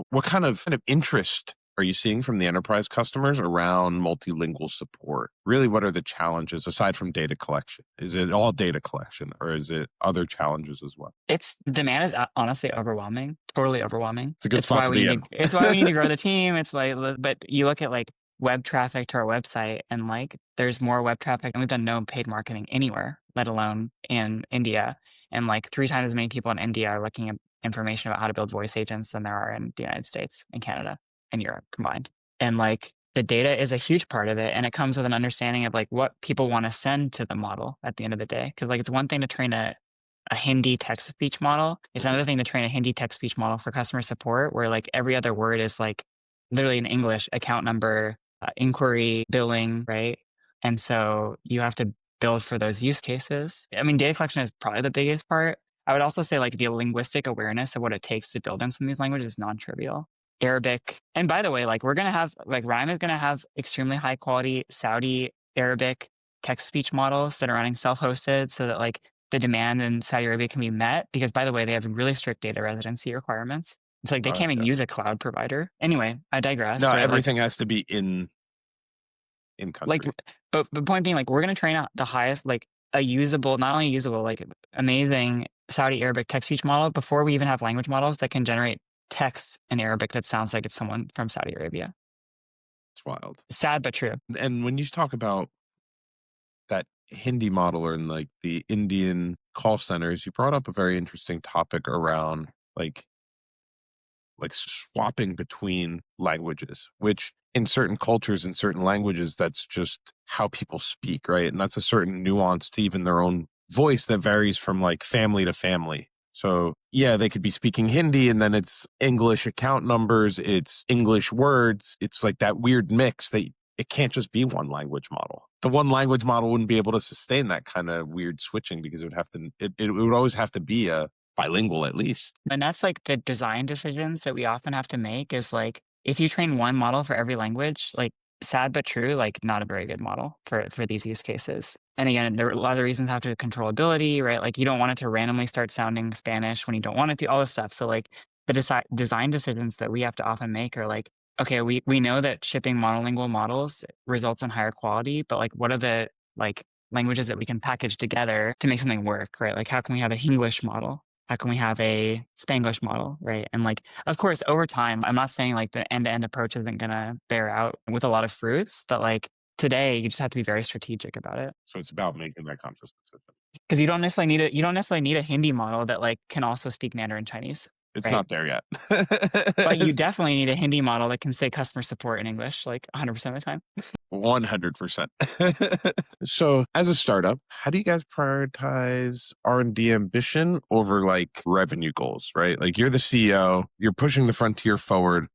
Speaker 1: what kind of interest are you seeing from the enterprise customers around multilingual support? Really, what are the challenges aside from data collection? Is it all data collection or is it other challenges as well?
Speaker 2: It's demand is honestly overwhelming, totally overwhelming.
Speaker 1: It's a good spot to be in.
Speaker 2: It's why we need to grow the team. It's why, but you look at like web traffic to our website and like there's more web traffic and we've done no paid marketing anywhere, let alone in India. And like 3 times as many people in India are looking at information about how to build voice agents than there are in the United States and Canada and Europe combined. And like the data is a huge part of it. And it comes with an understanding of like what people want to send to the model at the end of the day. Cause like it's one thing to train a Hindi text speech model. It's another thing to train a Hindi text speech model for customer support, where like every other word is like literally in English, account number, inquiry, billing, right? And so you have to build for those use cases. I mean, data collection is probably the biggest part. I would also say like the linguistic awareness of what it takes to build in some of these languages is non-trivial. Arabic. And by the way, like we're going to have, like Rime is going to have extremely high quality Saudi Arabic text speech models that are running self-hosted so that like the demand in Saudi Arabia can be met because, by the way, they have really strict data residency requirements. It's like they can't even use a cloud provider. Anyway, I digress.
Speaker 1: No,
Speaker 2: right?
Speaker 1: everything has to be in country.
Speaker 2: Like, but the point being, like, we're going to train out the highest, like, a usable, not only usable, like, amazing Saudi Arabic text speech model before we even have language models that can generate text in Arabic that sounds like it's someone from Saudi Arabia.
Speaker 1: It's wild.
Speaker 2: Sad but true.
Speaker 1: And when you talk about that Hindi model or in like the Indian call centers, you brought up a very interesting topic around like swapping between languages, which in certain cultures and certain languages, that's just how people speak, right? And that's a certain nuance to even their own voice that varies from like family to family. So yeah, they could be speaking Hindi and then it's English account numbers, it's English words. It's like that weird mix that it can't just be one language model. The one language model wouldn't be able to sustain that kind of weird switching because it would have to, it would always have to be a bilingual at least.
Speaker 2: And that's like the design decisions that we often have to make is like, if you train one model for every language, like sad but true, like not a very good model for these use cases. And again, there are a lot of reasons have to do with controllability, right? Like you don't want it to randomly start sounding Spanish when you don't want it to, all this stuff. So like the design decisions that we have to often make are like, okay, we know that shipping monolingual models results in higher quality, but like what are the like languages that we can package together to make something work, right? Like how can we have a English model? How can we have a Spanglish model, right? And like, of course, over time, I'm not saying like the end-to-end approach isn't going to bear out with a lot of fruits, but like today, you just have to be very strategic about it.
Speaker 1: So it's about making that conscious decision.
Speaker 2: Because you don't necessarily need a Hindi model that like can also speak Mandarin Chinese.
Speaker 1: It's
Speaker 2: right?
Speaker 1: not there yet.
Speaker 2: But you definitely need a Hindi model that can say customer support in English like 100% of the time.
Speaker 1: 100%. So as a startup, how do you guys prioritize R&D ambition over like revenue goals, right? Like you're the CEO, you're pushing the frontier forward,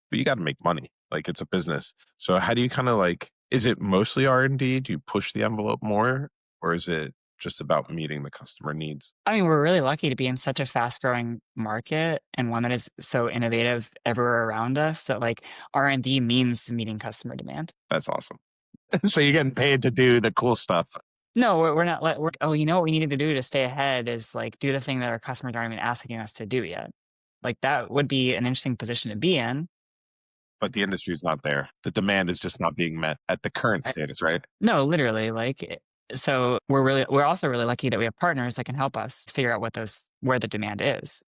Speaker 1: but you got to make money. Like it's a business. So how do you kind of like, is it mostly R&D? Do you push the envelope more or is it just about meeting the customer needs?
Speaker 2: I mean, we're really lucky to be in such a fast growing market and one that is so innovative everywhere around us that like R&D means meeting customer demand.
Speaker 1: That's awesome. So you're getting paid to do the cool stuff.
Speaker 2: No, we're not. You know what we needed to do to stay ahead is like do the thing that our customers aren't even asking us to do yet. Like that would be an interesting position to be in.
Speaker 1: But the industry is not there. The demand is just not being met at the current status, right?
Speaker 2: No, literally. Like, so we're also really lucky that we have partners that can help us figure out where the demand is.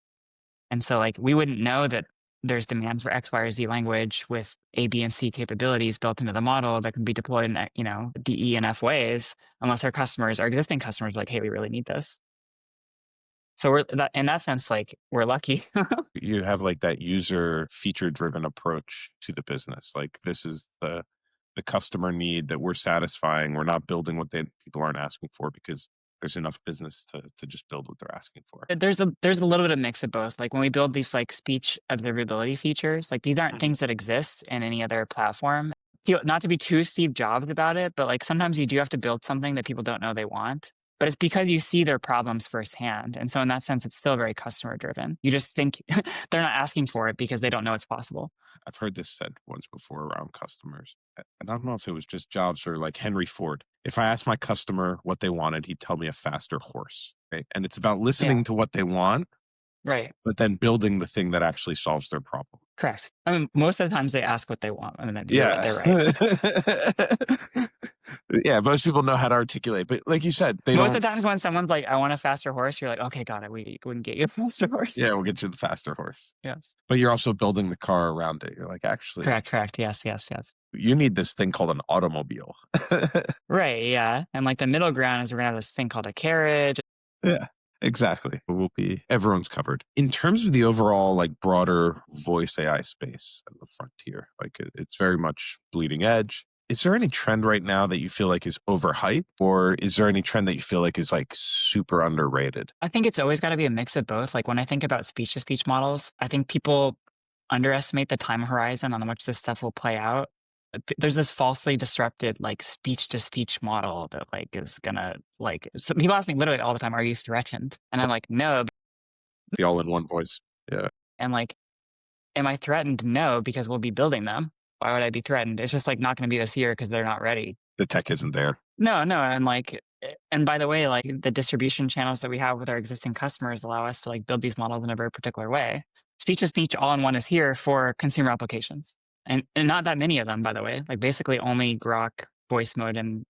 Speaker 2: And so like we wouldn't know that there's demand for X, Y, or Z language with A, B, and C capabilities built into the model that can be deployed in, D, E, and F ways unless our existing customers are like, hey, we really need this. So in that sense, like we're lucky.
Speaker 1: You have like that user feature driven approach to the business. Like this is the customer need that we're satisfying. We're not building what people aren't asking for because there's enough business to just build what they're asking for.
Speaker 2: There's a little bit of mix of both. Like when we build these like speech observability features, like these aren't things that exist in any other platform. Not to be too Steve Jobs about it, but like sometimes you do have to build something that people don't know they want. But it's because you see their problems firsthand. And so in that sense, it's still very customer driven. You just think they're not asking for it because they don't know it's possible.
Speaker 1: I've heard this said once before around customers. And I don't know if it was just Jobs or like Henry Ford. If I asked my customer what they wanted, he'd tell me a faster horse. Right? And it's about listening to what they want.
Speaker 2: Right.
Speaker 1: But then building the thing that actually solves their problem.
Speaker 2: Correct. I mean, most of the times they ask what they want and then
Speaker 1: Yeah.
Speaker 2: they're right.
Speaker 1: Yeah, most people know how to articulate, but like you said, they
Speaker 2: Most
Speaker 1: don't.
Speaker 2: of the times when someone's like, I want a faster horse, you're like, okay, got it. We can get you a faster horse.
Speaker 1: Yeah, we'll get you the faster horse.
Speaker 2: Yes.
Speaker 1: But you're also building the car around it. You're like, actually,
Speaker 2: Correct. Yes.
Speaker 1: you need this thing called an automobile.
Speaker 2: Right. Yeah. And like the middle ground is we're gonna have this thing called a carriage.
Speaker 1: Yeah, exactly. Everyone's covered. In terms of the overall, like, broader voice AI space at the frontier, like, it's very much bleeding edge. Is there any trend right now that you feel like is overhyped, or is there any trend that you feel like is like super underrated?
Speaker 2: I think it's always got to be a mix of both. Like when I think about speech to speech models, I think people underestimate the time horizon on which this stuff will play out. There's this falsely disrupted like speech to speech model that like is gonna like so people ask me literally all the time, are you threatened? And I'm like, no.
Speaker 1: The all-in-one voice. Yeah.
Speaker 2: And like, am I threatened? No, because we'll be building them. Why would I be threatened? It's just like not gonna be this year because they're not ready.
Speaker 1: The tech isn't there.
Speaker 2: No, and like, and by the way, like the distribution channels that we have with our existing customers allow us to like build these models in a very particular way. Speech to speech all in one is here for consumer applications. And not that many of them, by the way, like basically only Grok voice mode and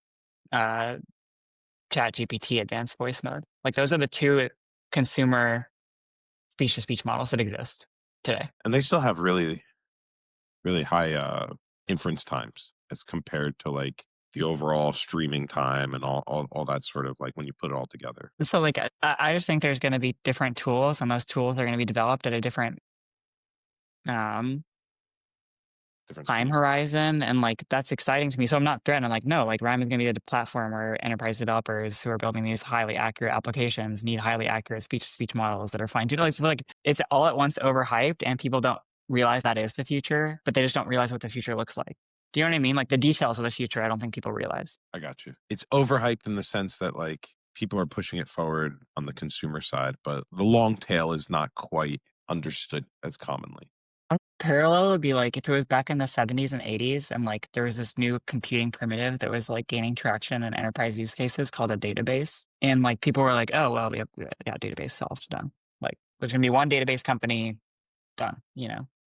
Speaker 2: Chat GPT advanced voice mode. Like those are the two consumer speech to speech models that exist today.
Speaker 1: And they still have really, really high inference times as compared to like the overall streaming time and all that sort of, like, when you put it all together.
Speaker 2: So like I just think there's going to be different tools, and those tools are going to be developed at a different
Speaker 1: Different
Speaker 2: time
Speaker 1: speed.
Speaker 2: horizon, and like that's exciting to me. So I'm not threatened. I'm like, no, like Rime is going to be the platform where enterprise developers who are building these highly accurate applications need highly accurate speech to speech models that are fine tuned. It's like it's all at once overhyped, and people don't realize that is the future, but they just don't realize what the future looks like. Do you know what I mean? Like the details of the future, I don't think people realize.
Speaker 1: I got you. It's overhyped in the sense that like people are pushing it forward on the consumer side, but the long tail is not quite understood as commonly.
Speaker 2: A parallel would be like if it was back in the 70s and 80s and like there was this new computing primitive that was like gaining traction in enterprise use cases called a database. And like people were like, oh, well, we got database solved, done. Like there's going to be one database company, done,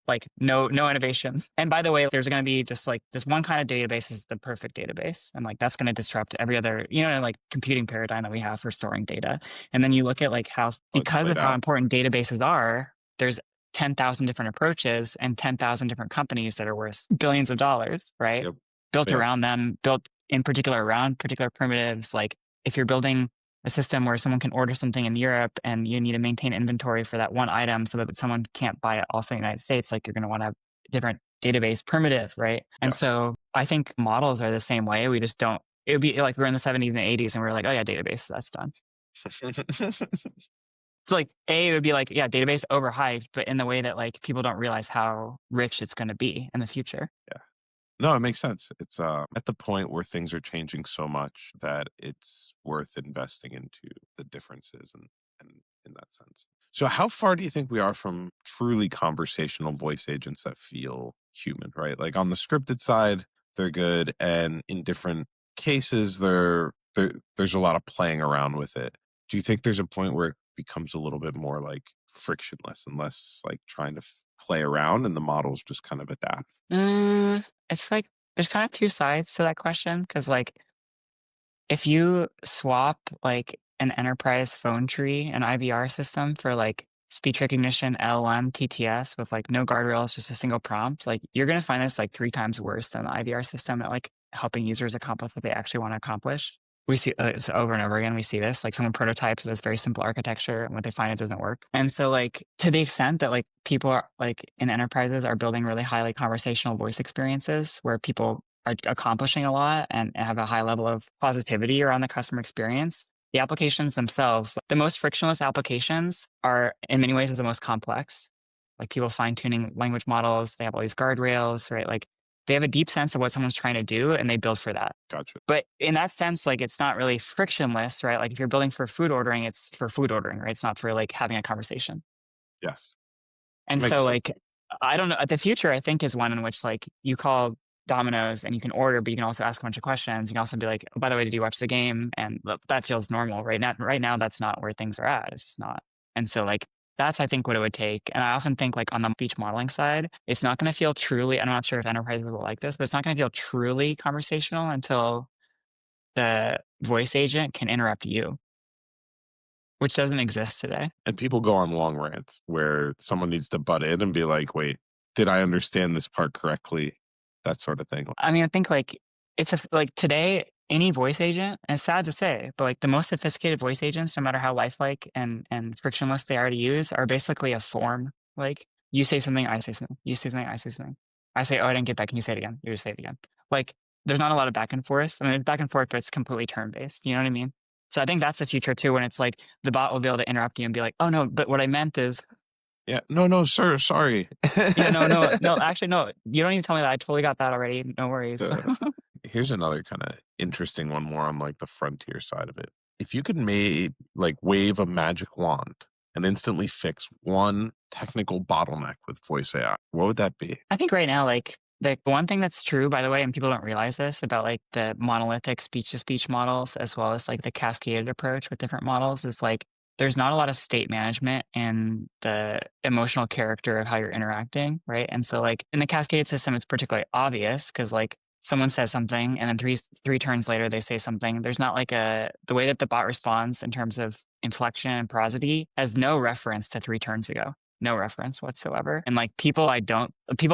Speaker 2: like no innovations. And by the way, there's going to be just like this one kind of database is the perfect database. And like that's going to disrupt every other, like computing paradigm that we have for storing data. And then you look at like how, because of how important databases are, there's 10,000 different approaches and 10,000 different companies that are worth billions of dollars, right?
Speaker 1: Yep.
Speaker 2: Built around them, built in particular around particular primitives. Like if you're building a system where someone can order something in Europe and you need to maintain inventory for that one item so that someone can't buy it also in the United States, like you're going to want to have a different database primitive, right? And so I think models are the same way. We just don't, it would be like we're in the 70s and 80s and we're like, oh yeah, database, that's done. So like it would be like, yeah, database overhyped, but in the way that like people don't realize how rich it's going to be in the future.
Speaker 1: Yeah. No, it makes sense. It's at the point where things are changing so much that it's worth investing into the differences and in that sense. So how far do you think we are from truly conversational voice agents that feel human, right? Like on the scripted side, they're good, and in different cases there's a lot of playing around with it. Do you think there's a point where it becomes a little bit more like frictionless and less like trying to play around and the models just kind of adapt?
Speaker 2: It's like there's kind of two sides to that question because like if you swap like an enterprise phone tree, an IVR system for like speech recognition, LLM, TTS with like no guardrails, just a single prompt, like you're going to find this like 3 times worse than the IVR system at like helping users accomplish what they actually want to accomplish. We see so over and over again, we see this, like someone prototypes this very simple architecture and what they find it doesn't work. And so like to the extent that like people are like in enterprises are building really highly conversational voice experiences where people are accomplishing a lot and have a high level of positivity around the customer experience, the applications themselves, the most frictionless applications are in many ways the most complex. Like people fine tuning language models, they have all these guardrails, right? Like they have a deep sense of what someone's trying to do and they build for that.
Speaker 1: Gotcha.
Speaker 2: But in that sense, like it's not really frictionless, right? Like if you're building for food ordering, it's for food ordering, right? It's not for like having a conversation.
Speaker 1: Yes.
Speaker 2: And
Speaker 1: Makes
Speaker 2: so
Speaker 1: sense.
Speaker 2: like, I don't know, the future I think is one in which like you call Domino's and you can order, but you can also ask a bunch of questions. You can also be like, oh, by the way, did you watch the game? And that feels normal right now. Right now, that's not where things are at. It's just not. And so like That's, I think, what it would take. And I often think, like, on the speech modeling side, it's not going to feel truly, I'm not sure if enterprises will like this, but it's not going to feel truly conversational until the voice agent can interrupt you, which doesn't exist today.
Speaker 1: And people go on long rants where someone needs to butt in and be like, wait, did I understand this part correctly? That sort of thing.
Speaker 2: I mean, I think like like today, any voice agent, and it's sad to say, but like the most sophisticated voice agents, no matter how lifelike and frictionless they are to use, are basically a form. Like you say something, I say something. You say something, I say something. I say, oh, I didn't get that. Can you say it again? You just say it again. Like there's not a lot of back and forth. I mean, it's back and forth, but it's completely turn based. You know what I mean? So I think that's the future too, when it's like the bot will be able to interrupt you and be like, oh no, but what I meant is,
Speaker 1: Yeah. No, sir. Sorry.
Speaker 2: yeah, no, actually, no, you don't need to tell me that. I totally got that already. No worries.
Speaker 1: Here's another kind of interesting one more on like the frontier side of it. If you could like wave a magic wand and instantly fix one technical bottleneck with voice AI, what would that be?
Speaker 2: I think right now, like the one thing that's true, by the way, and people don't realize this about like the monolithic speech to speech models, as well as like the cascaded approach with different models, is like there's not a lot of state management in the emotional character of how you're interacting, right? And so, like in the cascaded system, it's particularly obvious because like someone says something and then three turns later they say something. There's not like the way that the bot responds in terms of inflection and prosody has no reference to 3 turns ago, no reference whatsoever. And like people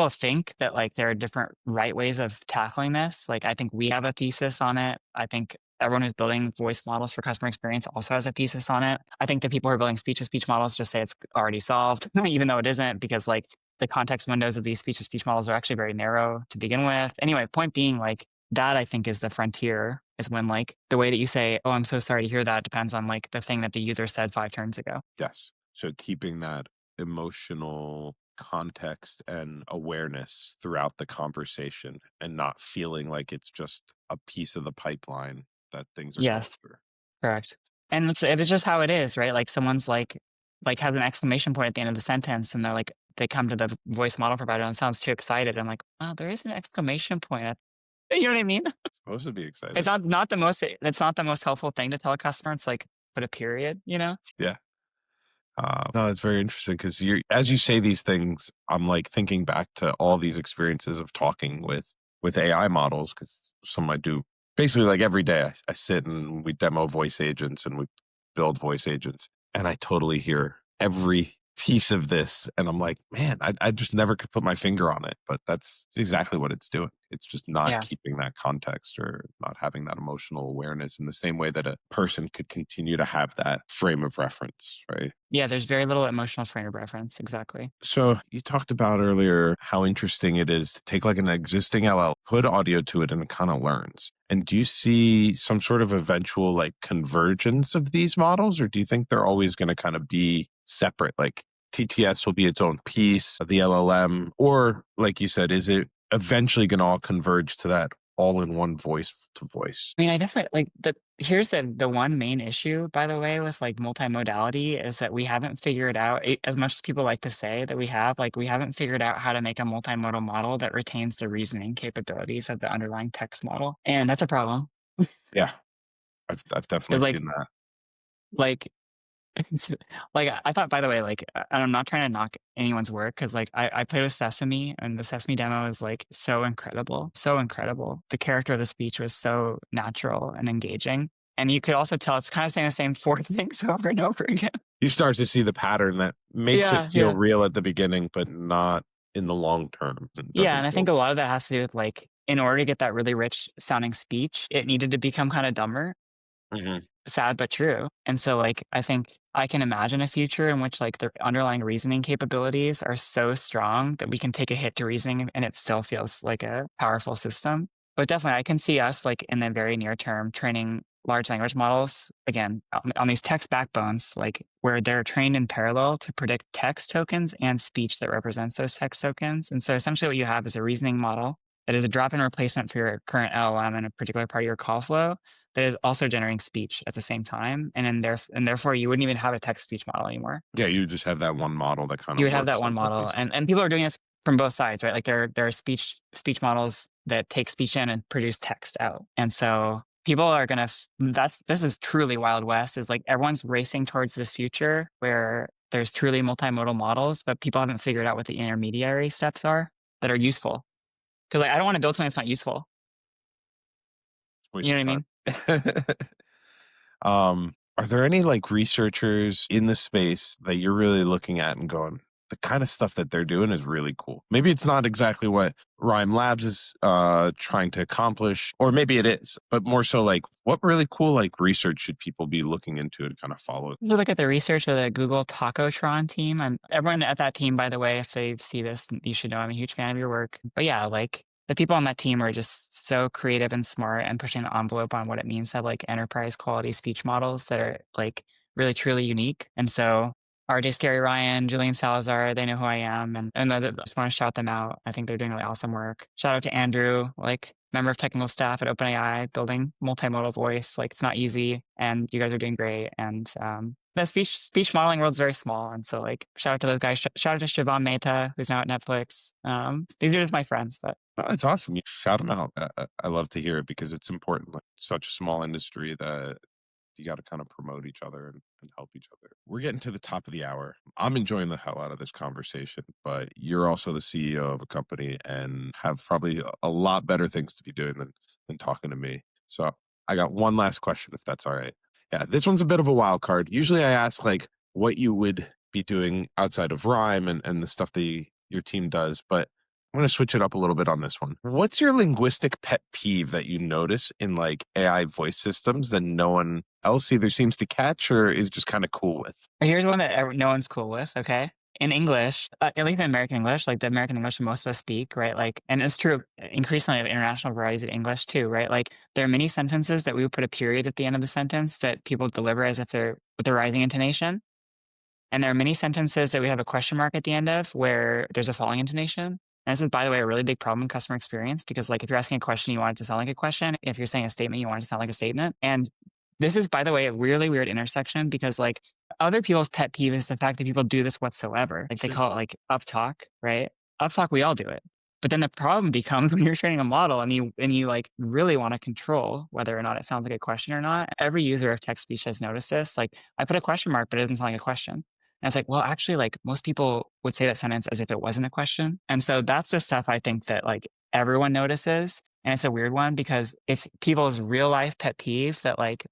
Speaker 2: think that like there are different right ways of tackling this. Like I think we have a thesis on it. I think everyone who's building voice models for customer experience also has a thesis on it. I think the people who are building speech to speech models just say it's already solved, even though it isn't, because like the context windows of these speech to speech models are actually very narrow to begin with. Anyway, point being, like that I think is the frontier, is when like the way that you say, oh, I'm so sorry to hear that, depends on like the thing that the user said 5 turns ago.
Speaker 1: Yes. So keeping that emotional context and awareness throughout the conversation and not feeling like it's just a piece of the pipeline that things are going
Speaker 2: Yes,
Speaker 1: through.
Speaker 2: correct. And it's just how it is, right? Like someone's like has an exclamation point at the end of the sentence, and they're like, they come to the voice model provider and sounds too excited. I'm like, wow, there is an exclamation point. You know what I mean?
Speaker 1: It's supposed to be
Speaker 2: It's
Speaker 1: excited.
Speaker 2: not the most. It's not the most helpful thing to tell a customer. It's like put a period. You know?
Speaker 1: Yeah. No, it's very interesting because as you say these things, I'm like thinking back to all these experiences of talking with AI models, because some I do basically like every day. I sit and we demo voice agents and we build voice agents, and I totally hear every piece of this, and I'm like, man, I just never could put my finger on it, but that's exactly what it's doing. It's just not
Speaker 2: Yeah.
Speaker 1: keeping that context or not having that emotional awareness in the same way that a person could continue to have that frame of reference, right?
Speaker 2: Yeah. There's very little emotional frame of reference. Exactly.
Speaker 1: So you talked about earlier how interesting it is to take like an existing LL, put audio to it, and it kind of learns. And do you see some sort of eventual like convergence of these models, or do you think they're always going to kind of be separate? Like TTS will be its own piece of the LLM, or like you said, is it eventually going to all converge to that all in one voice to voice?
Speaker 2: I mean, I definitely like here's the one main issue, by the way, with like multimodality is that we haven't figured out, as much as people like to say that we have, like we haven't figured out how to make a multimodal model that retains the reasoning capabilities of the underlying text model. And that's a problem.
Speaker 1: Yeah, I've definitely
Speaker 2: It's like,
Speaker 1: seen that.
Speaker 2: like It's like, I thought, by the way, like, and I'm not trying to knock anyone's work because, like, I played with Sesame, and the Sesame demo is like so incredible, so incredible. The character of the speech was so natural and engaging, and you could also tell it's kind of saying the same 4 things over and over again.
Speaker 1: You start to see the pattern that makes it
Speaker 2: Yeah,
Speaker 1: feel
Speaker 2: yeah,
Speaker 1: real at the beginning, but not in the long term. It
Speaker 2: yeah.
Speaker 1: doesn't
Speaker 2: And I think
Speaker 1: feel.
Speaker 2: a lot of that has to do with like, in order to get that really rich sounding speech, it needed to become kind of dumber.
Speaker 1: Mhm.
Speaker 2: Sad but true. And so, like, I think I can imagine a future in which, like, the underlying reasoning capabilities are so strong that we can take a hit to reasoning and it still feels like a powerful system. But definitely, I can see us, like, in the very near term, training large language models, again, on these text backbones, like, where they're trained in parallel to predict text tokens and speech that represents those text tokens. And so essentially what you have is a reasoning model that is a drop-in replacement for your current LLM in a particular part of your call flow that is also generating speech at the same time. And therefore you wouldn't even have a text speech model anymore.
Speaker 1: Yeah, you just have that one model that kind
Speaker 2: You
Speaker 1: of
Speaker 2: would have that
Speaker 1: works
Speaker 2: one
Speaker 1: on both
Speaker 2: model.
Speaker 1: pieces.
Speaker 2: And people are doing this from both sides, right? Like there are speech models that take speech in and produce text out. And so people are gonna this is truly Wild West, is like everyone's racing towards this future where there's truly multimodal models, but people haven't figured out what the intermediary steps are that are useful. Because like, I don't want to build something that's not useful. You
Speaker 1: Waste
Speaker 2: know
Speaker 1: of
Speaker 2: what I
Speaker 1: time.
Speaker 2: mean?
Speaker 1: Are there any like researchers in the space that you're really looking at and going, the kind of stuff that they're doing is really cool? Maybe it's not exactly what Rime Labs is trying to accomplish, or maybe it is, but more so like what really cool like research should people be looking into and kind of following?
Speaker 2: You look at the research of the Google Tacotron team, and everyone at that team, by the way, if they see this, you should know I'm a huge fan of your work. But yeah, like the people on that team are just so creative and smart and pushing the envelope on what it means to have like enterprise quality speech models that are like really truly unique. And so RJ Scary Ryan, Julian Salazar, they know who I am. And I just want to shout them out. I think they're doing really awesome work. Shout out to Andrew, like member of technical staff at OpenAI, building multimodal voice. Like it's not easy, and you guys are doing great. And the speech modeling world's very small, and so like shout out to those guys. Shout out to Shivam Mehta, who's now at Netflix. These are just my friends, but
Speaker 1: Oh, it's awesome. You shout them out. I love to hear it because it's important. Like such a small industry that you got to kind of promote each other and help each other. We're getting to the top of the hour. I'm enjoying the hell out of this conversation, but you're also the CEO of a company and have probably a lot better things to be doing than talking to me. So I got one last question, if that's all right. Yeah, this one's a bit of a wild card. Usually I ask like what you would be doing outside of Rime and the stuff that your team does, but I'm going to switch it up a little bit on this one. What's your linguistic pet peeve that you notice in like AI voice systems that no one else either seems to catch or is just kind of cool with?
Speaker 2: here's one that no one's cool with. Okay. In English, at least in American English, like the American English most of us speak, right? Like, and it's true increasingly of international varieties of English too, right? Like, there are many sentences that we would put a period at the end of the sentence that people deliver as if they're with a rising intonation. And there are many sentences that we have a question mark at the end of where there's a falling intonation. And this is, by the way, a really big problem in customer experience because, like, if you're asking a question, you want it to sound like a question. If you're saying a statement, you want it to sound like a statement. And this is, by the way, a really weird intersection because, like, other people's pet peeve is the fact that people do this whatsoever. Like, they call it, like, up talk, right? Up talk, we all do it. But then the problem becomes when you're training a model and you like really want to control whether or not it sounds like a question or not. Every user of text speech has noticed this. Like, I put a question mark, but it doesn't sound like a question. And it's like, well, actually, like most people would say that sentence as if it wasn't a question. And so that's the stuff I think that like everyone notices. And it's a weird one because it's people's real life pet peeve that like,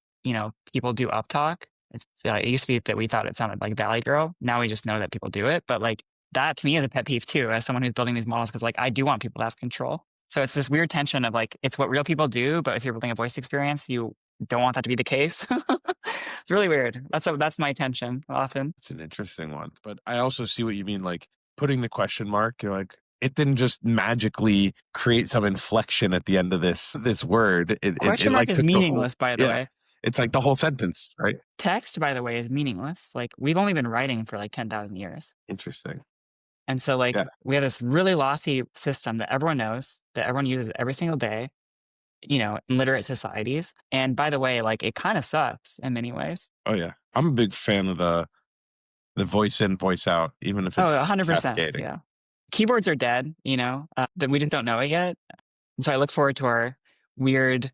Speaker 2: people do up talk. It used to be that we thought it sounded like Valley Girl. Now we just know that people do it. But like that to me is a pet peeve too, as someone who's building these models, because like I do want people to have control. So it's this weird tension of like, it's what real people do, but if you're building a voice experience, you don't want that to be the case. It's really weird. That's my tension often.
Speaker 1: It's an interesting one, but I also see what you mean. Like putting the question mark, you're like, it didn't just magically create some inflection at the end of this word. It
Speaker 2: Question mark
Speaker 1: like
Speaker 2: is
Speaker 1: took the whole,
Speaker 2: meaningless, by the way.
Speaker 1: it's like the whole sentence, right?
Speaker 2: Text, by the way, is meaningless. Like we've only been writing for like 10,000 years.
Speaker 1: Interesting.
Speaker 2: And so like
Speaker 1: Yeah.
Speaker 2: we have this really lossy system that everyone knows, that everyone uses every single day, in literate societies. And by the way, like it kind of sucks in many ways.
Speaker 1: Oh yeah. I'm a big fan of the voice in, voice out, even if
Speaker 2: Oh,
Speaker 1: it's
Speaker 2: 100%.
Speaker 1: cascading.
Speaker 2: Yeah. Keyboards are dead, that we just don't know it yet. And so I look forward to our weird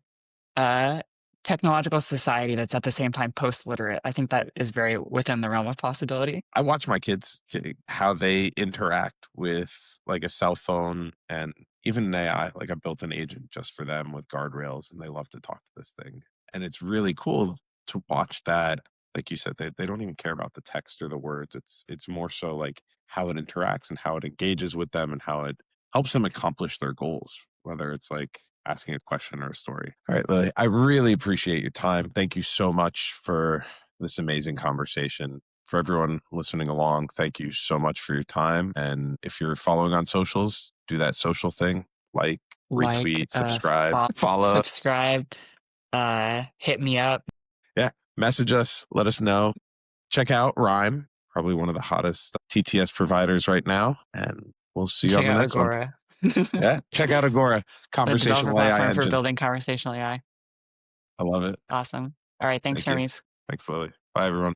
Speaker 2: technological society that's at the same time post-literate. I think that is very within the realm of possibility.
Speaker 1: I watch my kids, how they interact with like a cell phone and even an AI. Like I built an agent just for them with guardrails and they love to talk to this thing. And it's really cool to watch that. Like you said, they don't even care about the text or the words. It's more so like how it interacts and how it engages with them and how it helps them accomplish their goals, whether it's like asking a question or a story. All right, Lily, I really appreciate your time. Thank you so much for this amazing conversation. For everyone listening along, thank you so much for your time. And if you're following on socials, do that social thing, like, retweet, subscribe, follow.
Speaker 2: Subscribe, hit me up.
Speaker 1: Yeah, message us, let us know. Check out Rime, probably one of the hottest TTS providers right now. And we'll see you on the next
Speaker 2: Agora.
Speaker 1: one. Yeah, check out Agora, Conversational AI
Speaker 2: platform
Speaker 1: engine.
Speaker 2: for building conversational AI.
Speaker 1: I love it.
Speaker 2: Awesome. All right, thanks,
Speaker 1: Thank you.
Speaker 2: Hermes.
Speaker 1: Thanks, Lily. Bye, everyone.